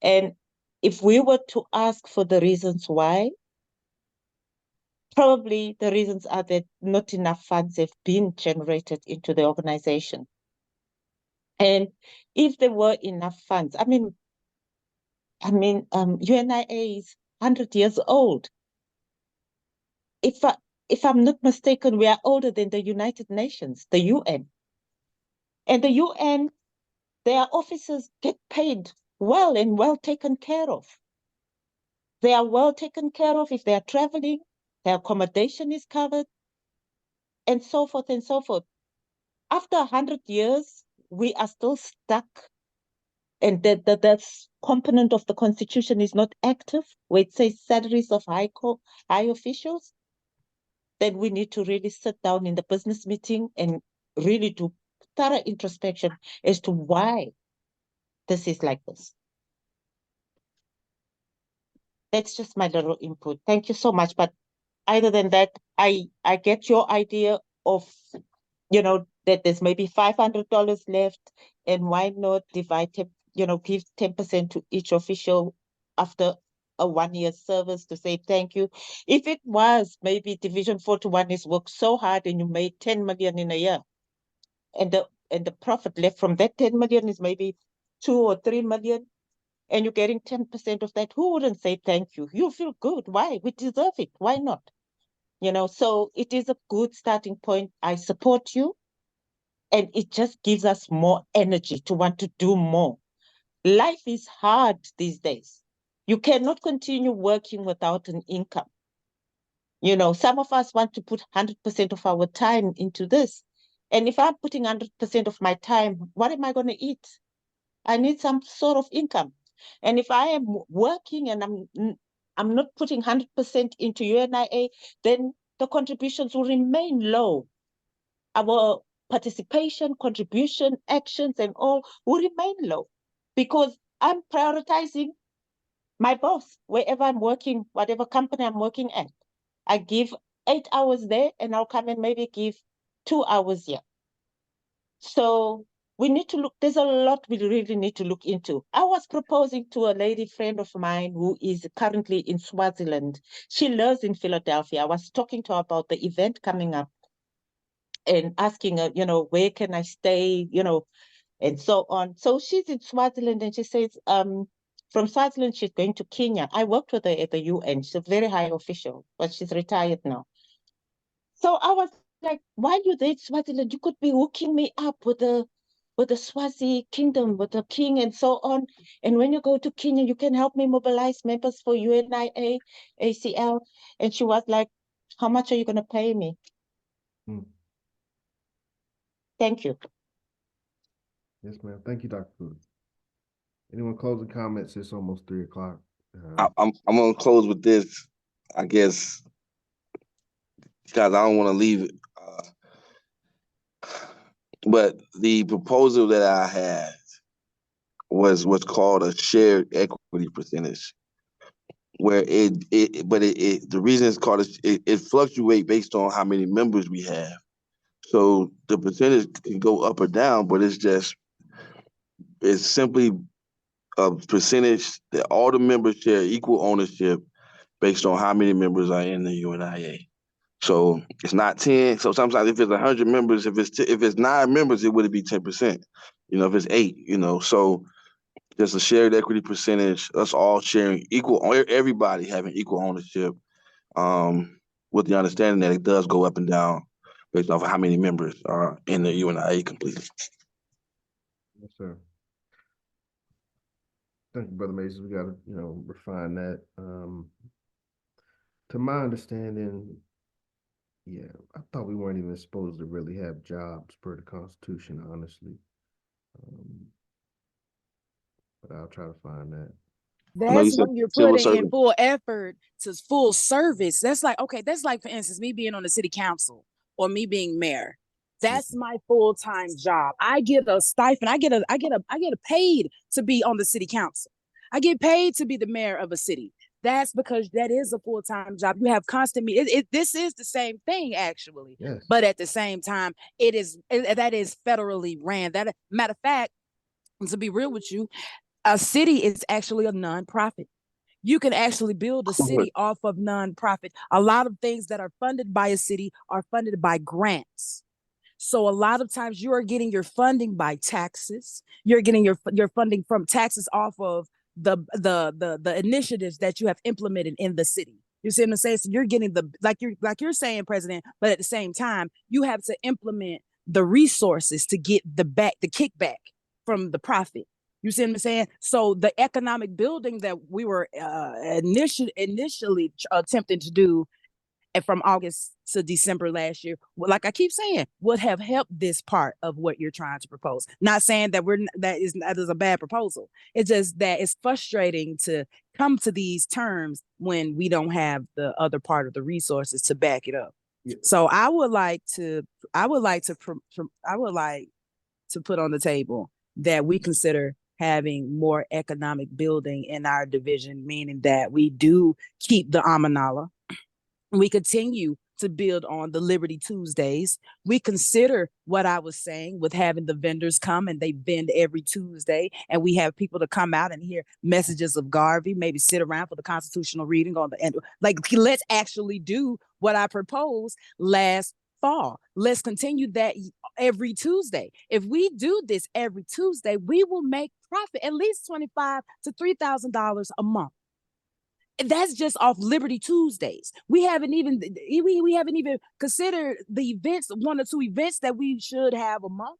And if we were to ask for the reasons why, Probably the reasons are that not enough funds have been generated into the organization. And if there were enough funds, UNIA is 100 years old. If I'm not mistaken, we are older than the United Nations, the UN. And the UN, their officers get paid well and well taken care of. They are well taken care of if they are traveling, their accommodation is covered, and so forth and so forth. After 100 years, we are still stuck, and that component of the Constitution is not active, where it says salaries of high officials. Then we need to really sit down in the business meeting and really do thorough introspection as to why this is like this. That's just my little input. Thank you so much. But other than that, I get your idea of, that there's maybe $500 left, and why not divide, give 10% to each official after a 1-year service to say thank you. If it was maybe Division 41 has worked so hard and you made 10 million in a year, and the profit left from that 10 million is maybe 2 or 3 million, and you're getting 10% of that, who wouldn't say thank you? You feel good. Why? We deserve it. Why not? So it is a good starting point. I support you. And it just gives us more energy to want to do more. Life is hard these days. You cannot continue working without an income. Some of us want to put 100% of our time into this. And if I'm putting 100% of my time, what am I going to eat? I need some sort of income. And if I am working and I'm not putting 100% into UNIA, then the contributions will remain low. Our participation, contribution, actions, and all will remain low because I'm prioritizing my boss wherever I'm working, whatever company I'm working at. I give 8 hours there and I'll come and maybe give 2 hours here. So we need to look, there's a lot we really need to look into. I was proposing to a lady friend of mine who is currently in Swaziland. She lives in Philadelphia. I was talking to her about the event coming up and asking her, where can I stay, and so on. So she's in Swaziland and she says, from Swaziland, she's going to Kenya. I worked with her at the UN. She's a very high official, but she's retired now. So I was like, while you're there in Swaziland, you could be hooking me up with the Swazi kingdom, with the king and so on. And when you go to Kenya, you can help me mobilize members for UNIA-ACL. And she was like, how much are you going to pay me? Thank you. Yes, ma'am. Thank you, Dr. Food. Anyone closing comments? It's almost 3 o'clock. I'm gonna close with this, I guess, because I don't want to leave it. But the proposal that I had was what's called a shared equity percentage, where the reason it's called it fluctuates based on how many members we have. So the percentage can go up or down, but it's simply a percentage that all the members share equal ownership based on how many members are in the UNIA. So it's not 10. So sometimes if it's 100 members, if it's 9 members, it would be 10%. If it's 8, so there's a shared equity percentage, us all sharing equal, everybody having equal ownership, with the understanding that it does go up and down based off of how many members are in the UNIA completely. Yes, sir. Thank you, Brother Mason. We gotta, refine that. To my understanding, yeah, I thought we weren't even supposed to really have jobs per the Constitution, honestly. But I'll try to find that. That's when you're putting in full effort to full service. That's like, okay, that's like, for instance, me being on the city council or me being mayor. That's my full-time job. I get a stipend. I get a paid to be on the city council. I get paid to be the mayor of a city. That's because that is a full-time job. You have constant this is the same thing, actually. Yes. But at the same time, that is federally ran. That, matter of fact, to be real with you, a city is actually a nonprofit. You can actually build a city off of nonprofit. A lot of things that are funded by a city are funded by grants. So a lot of times you are getting your funding by taxes. You're getting your funding from taxes off of the initiatives that you have implemented in the city. You see what I'm saying? So you're getting like you're saying, President, but at the same time, you have to implement the resources to get the kickback from the profit. You see what I'm saying? So the economic building that we were initially attempting to do and from August to December last year, like I keep saying, would have helped this part of what you're trying to propose. Not saying that that is a bad proposal. It's just that it's frustrating to come to these terms when we don't have the other part of the resources to back it up. Yeah. So I would like to put on the table that we consider having more economic building in our division, meaning that we do keep the Amanala. We continue to build on the Liberty Tuesdays. We consider what I was saying with having the vendors come and they vend every Tuesday, and we have people to come out and hear messages of Garvey, maybe sit around for the constitutional reading on the end. Like, let's actually do what I proposed last fall. Let's continue that every Tuesday. If we do this every Tuesday, we will make profit at least $2,500 to $3,000 a month. That's just off Liberty Tuesdays. We haven't even considered the events, 1 or 2 events that we should have a month.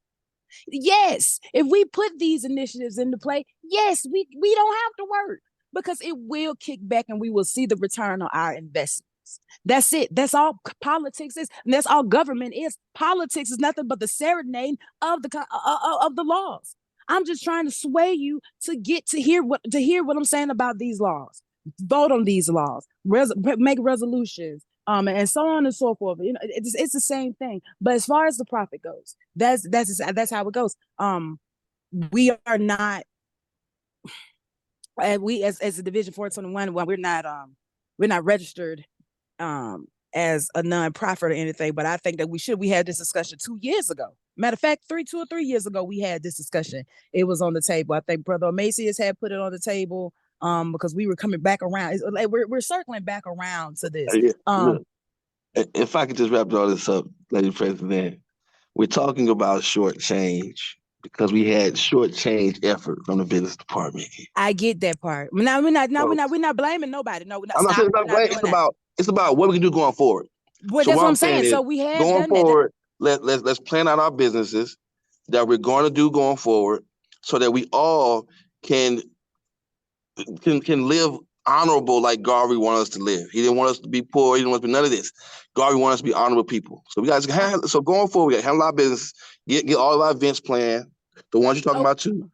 Yes, if we put these initiatives into play, yes, we don't have to work because it will kick back and we will see the return on our investments. That's it. That's all politics is, and that's all government is. Politics is nothing but the serenade of the laws. I'm just trying to sway you to get to hear what I'm saying about these laws. Vote on these laws, make resolutions, and so on and so forth. You know, it's the same thing. But as far as the profit goes, that's how it goes. We are not, we as a Division 421, well, we're not registered as a nonprofit or anything. But I think that we had this discussion 2 years ago. Matter of fact, 2 or 3 years ago, we had this discussion. It was on the table. I think Brother Macias had put it on the table. Because we were coming back around. We're circling back around to this. Look, if I could just wrap all this up, Lady President, we're talking about short change because we had short change effort from the business department. I get that part. Now we're not blaming nobody. No, I'm not saying it's about what we can do going forward. Well, so that's what I'm saying. So we have going forward. Let's plan out our businesses that we're going to do going forward, so that we all can live honorable like Garvey wanted us to live. He didn't want us to be poor. He didn't want us to be none of this. Garvey wanted us to be honorable people. So we guys so going forward, we got to handle our business, get all of our events planned, the ones you're talking about too.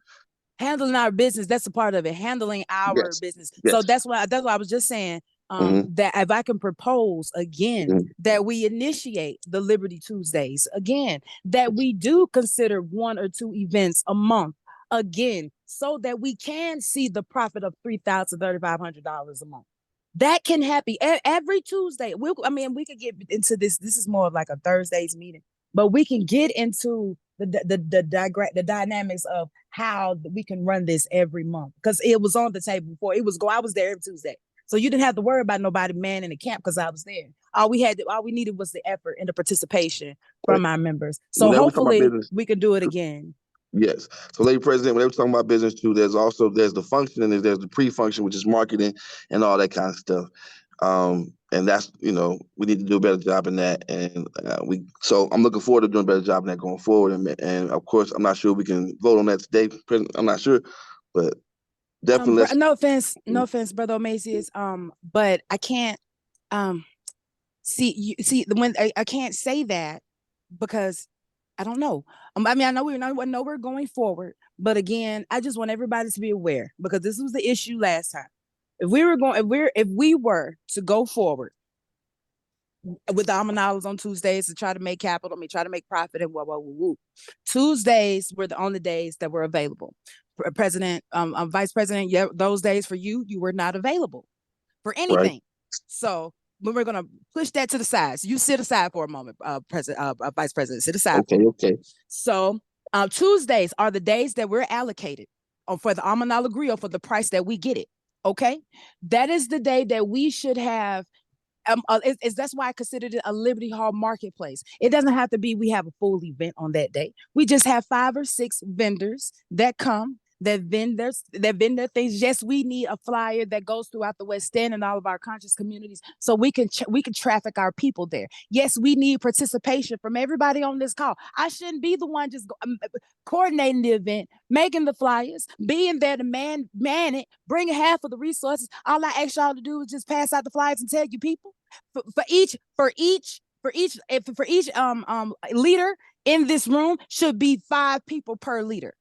Handling our business, that's a part of it. Handling our business. Yes. So that's what I was just saying. That if I can propose again that we initiate the Liberty Tuesdays again, that we do consider 1 or 2 events a month again, so that we can see the profit of $3,000 to $3,500 a month. That can happen every Tuesday. We could get into this. This is more like a Thursday's meeting, but we can get into the dynamics of how we can run this every month, because it was on the table before. I was there every Tuesday, so you didn't have to worry about nobody manning the camp because I was there. All we needed was the effort and the participation from our members. So hopefully we can do it again. Yes. So, Lady President, when we're talking about business too, there's the function and there's the pre-function, which is marketing and all that kind of stuff. And that's, we need to do a better job in that. And so I'm looking forward to doing a better job in that going forward. And of course, I'm not sure we can vote on that today, President. I'm not sure, but definitely. No offense, Brother Macias. But I can't when I can't say that because I don't know. I know we're going forward, but again, I just want everybody to be aware, because this was the issue last time. If we were to go forward with the Amanalas on Tuesdays to try to make try to make profit and Tuesdays were the only days that were available. President, Vice President, those days for you were not available for anything. Right. So we're going to push that to the side. So you sit aside for a moment, Vice President, sit aside. Okay. So Tuesdays are the days that we're allocated for the Amanala Grill for the price that we get it. Okay, that is the day that we should have. That's why I considered it a Liberty Hall marketplace. It doesn't have to be we have a full event on that day. We just have 5 or 6 vendors that come, that vend their things. Yes, we need a flyer that goes throughout the West End and all of our conscious communities, so we can traffic our people there. Yes, we need participation from everybody on this call. I shouldn't be the one just coordinating the event, making the flyers, being there to man it, bringing half of the resources. All I ask y'all to do is just pass out the flyers and tell your people. For each leader in this room should be 5 people per leader.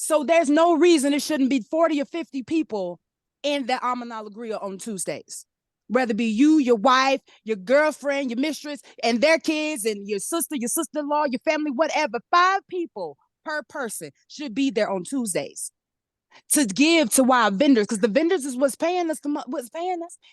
So there's no reason it shouldn't be 40 or 50 people in the Amanalagria on Tuesdays. Whether it be you, your wife, your girlfriend, your mistress, and their kids, and your sister-in-law, your family, whatever. 5 people per person should be there on Tuesdays to give to our vendors, because the vendors is what's paying us.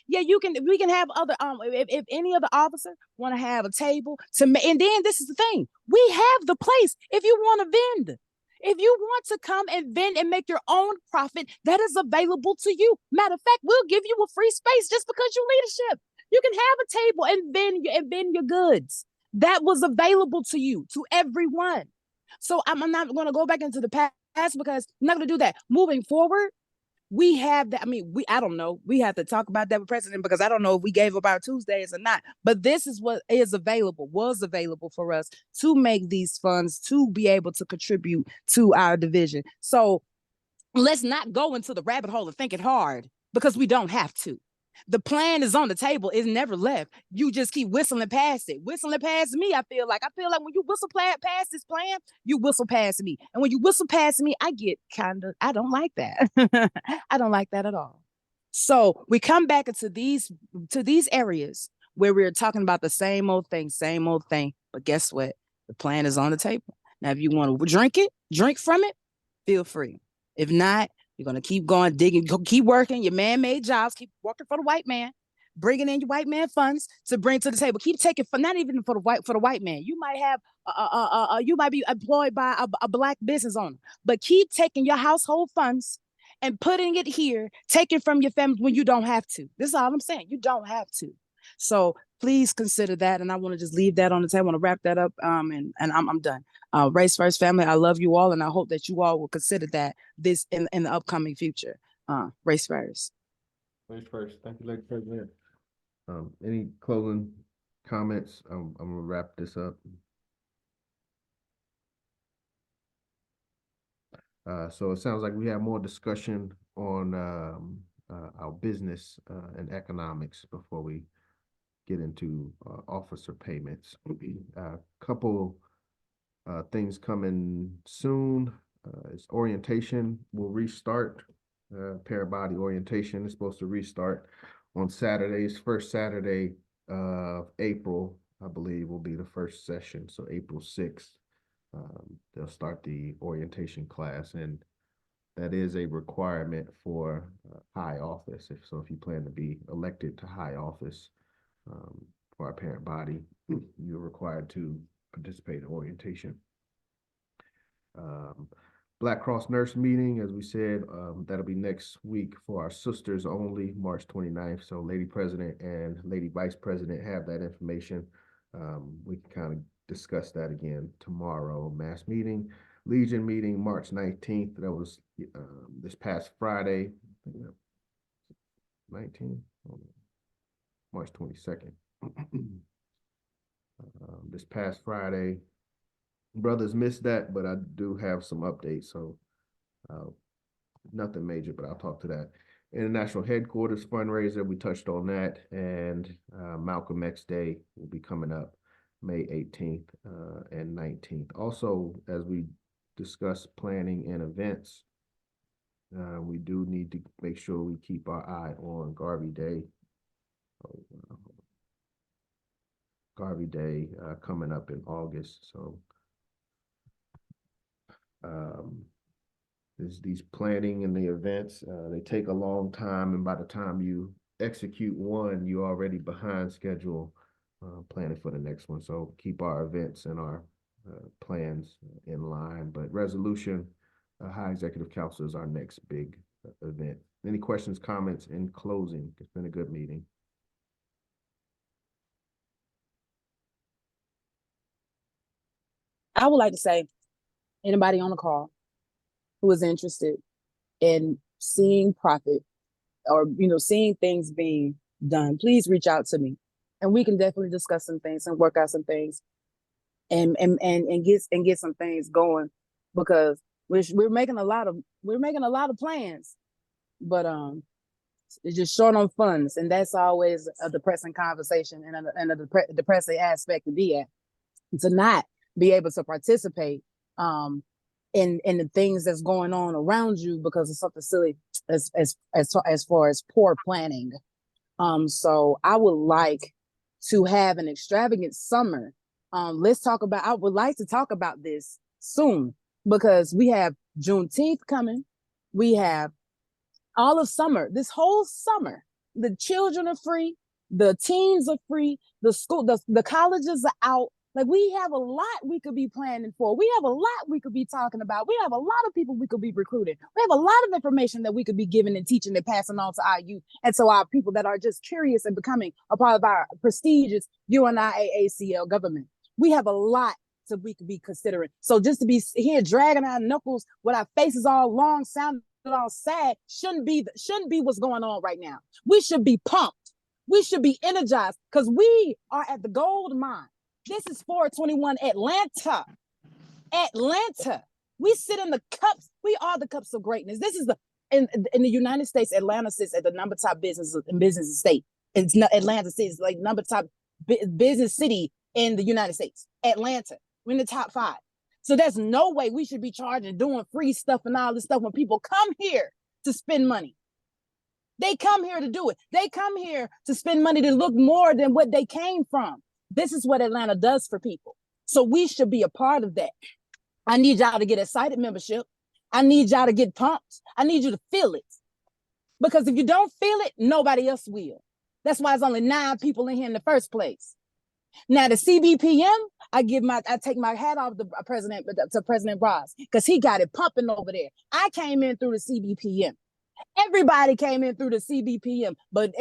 Yeah, we can have other if any other officer want to have a table to and then this is the thing, we have the place. If you want to vend, if you want to come and vend and make your own profit, that is available to you. Matter of fact, we'll give you a free space just because you're leadership. You can have a table and vend your goods. That was available to you, to everyone. So I'm not going to go back into the past because I'm not going to do that. Moving forward, we have that. I mean, I don't know. We have to talk about that with President, because I don't know if we gave up our Tuesdays or not. But this is what was available for us to make these funds, to be able to contribute to our division. So let's not go into the rabbit hole of thinking hard, because we don't have to. The plan is on the table. It's never left. You just keep whistling past it. Whistling past me, I feel like when you whistle past this plan, you whistle past me. And when you whistle past me, I get I don't like that. I don't like that at all. So we come back into these areas where we're talking about the same old thing. But guess what? The plan is on the table. Now, if you want to drink from it, feel free. If not, you're going to keep going, digging, keep working your man-made jobs, keep working for the white man, bringing in your white man funds to bring to the table. Keep taking not even for the white man. You might have, you might be employed by a Black business owner, but keep taking your household funds and putting it here, taking from your family when you don't have to. This is all I'm saying. You don't have to. So please consider that. And I want to just leave that on the table. I want to wrap that up. And I'm done. Race First family, I love you all, and I hope that you all will consider that this in the upcoming future. Race First. Race First. Thank you, Lady President. Any closing comments? I'm gonna wrap this up. So it sounds like we have more discussion on our business and economics before we get into officer payments. A couple things coming soon. It's orientation will restart. Parabody orientation is supposed to restart on Saturdays. First Saturday of April, I believe, will be the first session. So April 6th, they'll start the orientation class, and that is a requirement for high office. If you plan to be elected to high office for our parent body, you're required to participate in orientation. Black Cross Nurse meeting, as we said, that'll be next week for our sisters only, March 29th. So Lady President and Lady Vice President have that information. We can kind of discuss that again tomorrow. Mass meeting, Legion meeting, March 19th. That was this past Friday. 19th, March 22nd. This past Friday. Brothers missed that, but I do have some updates. So nothing major, but I'll talk to that. International Headquarters fundraiser, we touched on that. And Malcolm X Day will be coming up May 18th and 19th. Also, as we discuss planning and events, we do need to make sure we keep our eye on Garvey Day. Garvey Day coming up in August. So these planning and the events, they take a long time, and by the time you execute one, you're already behind schedule planning for the next one. So keep our events and our plans in line. But resolution, High Executive Council is our next big event Any questions, comments in closing? It's been a good meeting. I would like to say, anybody on the call who is interested in seeing profit or, seeing things being done, please reach out to me and we can definitely discuss some things and work out some things and get some things going, because we're making a lot of plans, but it's just short on funds, and that's always a depressing conversation and a depressing aspect to be at, to not be able to participate in the things that's going on around you because of something silly as far as poor planning. So I would like to have an extravagant summer. I would like to talk about this soon, because we have Juneteenth coming. We have all of summer, this whole summer. The children are free, the teens are free, the colleges are out. Like, we have a lot we could be planning for. We have a lot we could be talking about. We have a lot of people we could be recruiting. We have a lot of information that we could be giving and teaching and passing on to our youth and to our people that are just curious and becoming a part of our prestigious UNIA-ACL government. We have a lot we could be considering. So just to be here dragging our knuckles with our faces all long, sounding all sad, shouldn't be what's going on right now. We should be pumped. We should be energized, because we are at the gold mine. This is 421 Atlanta. We sit in the cups. We are the cups of greatness. This is in the United States, Atlanta sits at the number top business state. Atlanta sits like number top business city in the United States. Atlanta, we're in the top 5. So there's no way we should be charging, doing free stuff and all this stuff when people come here to spend money. They come here to do it. They come here to spend money to look more than what they came from. This is what Atlanta does for people. So we should be a part of that. I need y'all to get excited membership. I need y'all to get pumped. I need you to feel it. Because if you don't feel it, nobody else will. That's why it's only 9 people in here in the first place. Now, the CBPM, I take my hat off to President Ross, because he got it pumping over there. I came in through the CBPM. Everybody came in through the CBPM, but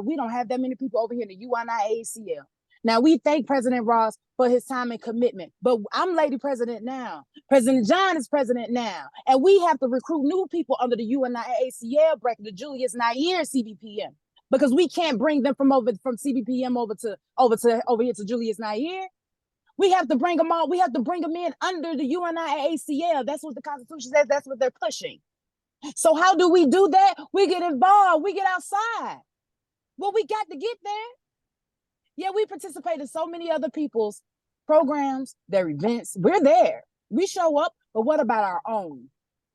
we don't have that many people over here in the UNIA-ACL. Now, we thank President Ross for his time and commitment, but I'm Lady President now. President John is president now, and we have to recruit new people under the UNIA-ACL bracket, the Julius Nyere CBPM, because we can't bring them from CBPM over here to Julius Nyere. We have to bring them all. We have to bring them in under the UNIA-ACL. That's what the Constitution says. That's what they're pushing. So how do we do that? We get involved. We get outside. Well, we got to get there. Yeah, we participate in so many other people's programs, their events. We're there. We show up, but what about our own?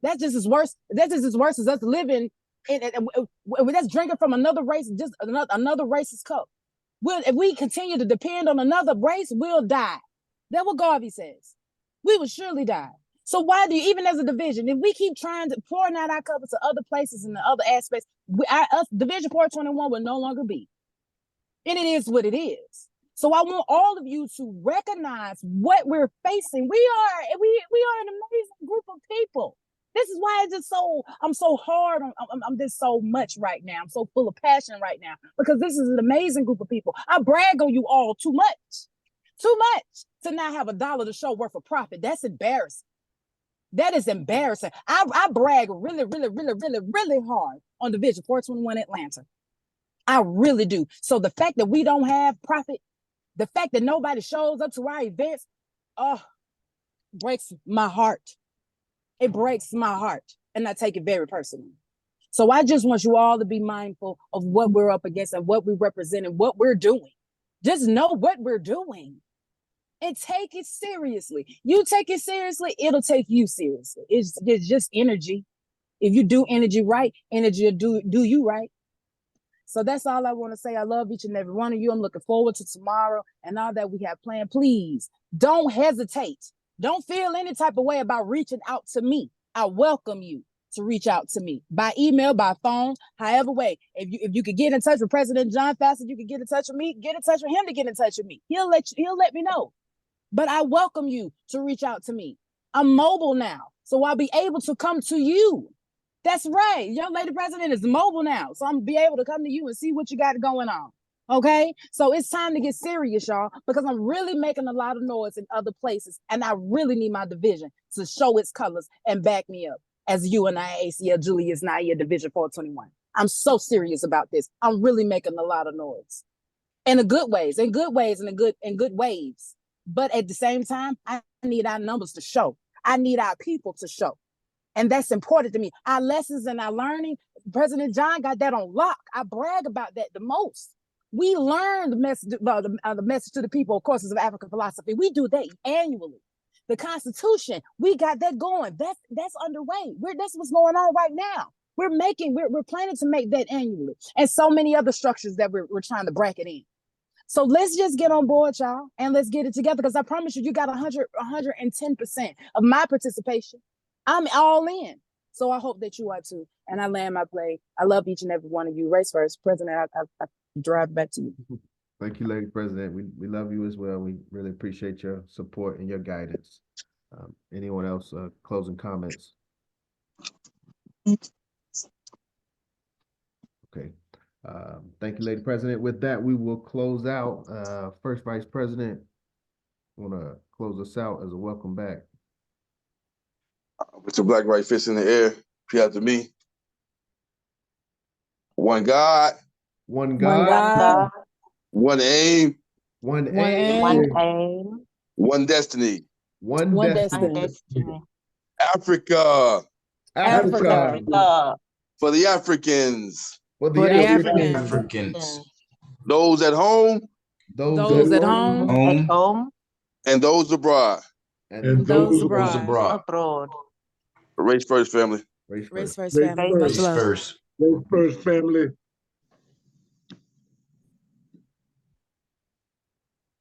That's just as worse. That's just as worse as us living that's drinking from another race, just another racist cup. If we continue to depend on another race, we'll die. That's what Garvey says. We will surely die. So why do you, even as a division, if we keep trying to pour out our cups to other places and the other aspects, Division 421 will no longer be. And it is what it is. So I want all of you to recognize what we're facing. We are an amazing group of people. This is why I'm so hard I'm this so much right now. I'm so full of passion right now, because this is an amazing group of people. I brag on you all too much to not have $1 to show worth of profit. That's embarrassing. That is embarrassing. I brag really, really, really, really, really hard on Division 421 Atlanta. I really do. So the fact that we don't have profit, the fact that nobody shows up to our events, breaks my heart. It breaks my heart, and I take it very personally. So I just want you all to be mindful of what we're up against and what we represent and what we're doing. Just know what we're doing and take it seriously. You take it seriously, it'll take you seriously. It's just energy. If you do energy right, energy will do you right. So that's all I want to say. I love each and every one of you. I'm looking forward to tomorrow and all that we have planned. Please don't hesitate. Don't feel any type of way about reaching out to me. I welcome you to reach out to me by email, by phone, however way. If you could get in touch with President John Faster, you could get in touch with me. Get in touch with him to get in touch with me. He'll let me know. But I welcome you to reach out to me. I'm mobile now, so I'll be able to come to you That's right. Your lady president is mobile now. So I'm gonna be able to come to you and see what you got going on. Okay. So it's time to get serious, y'all, because I'm really making a lot of noise in other places. And I really need my division to show its colors and back me up as UNIA-ACL Julius Nair Division 421. I'm so serious about this. I'm really making a lot of noise. In a good ways, in good ways, and in good waves. But at the same time, I need our numbers to show. I need our people to show. And that's important to me. Our lessons and our learning, President John got that on lock. I brag about that the most. We learn the message to the people, of courses of African philosophy. We do that annually. The Constitution, we got that going. That's underway. That's what's going on right now. We're planning to make that annually, and so many other structures that we're trying to bracket in. So let's just get on board, y'all, and let's get it together. Because I promise you, you got 110% of my participation. I'm all in. So I hope that you are too. And I land my plane. I love each and every one of you. Race first, President. I drive back to you. Thank you, Lady President. We love you as well. We really appreciate your support and your guidance. Anyone else closing comments? Okay. Thank you, Lady President. With that, we will close out. First Vice President, want to close us out as a welcome back. With your black right fist in the air, repeat after me. One God. One One God. God, One aim. One One aim. One aim. aim, One destiny. One One destiny. one destiny. destiny. Africa. Africa. Africa. For the Africans. For For the the Africans. Africans, Those at home Those at home. At home, home, and those abroad. And Those those those abroad. abroad. abroad. Race first, family. Race Race first. first, Race family. first. Much Race love. first. Race first, family.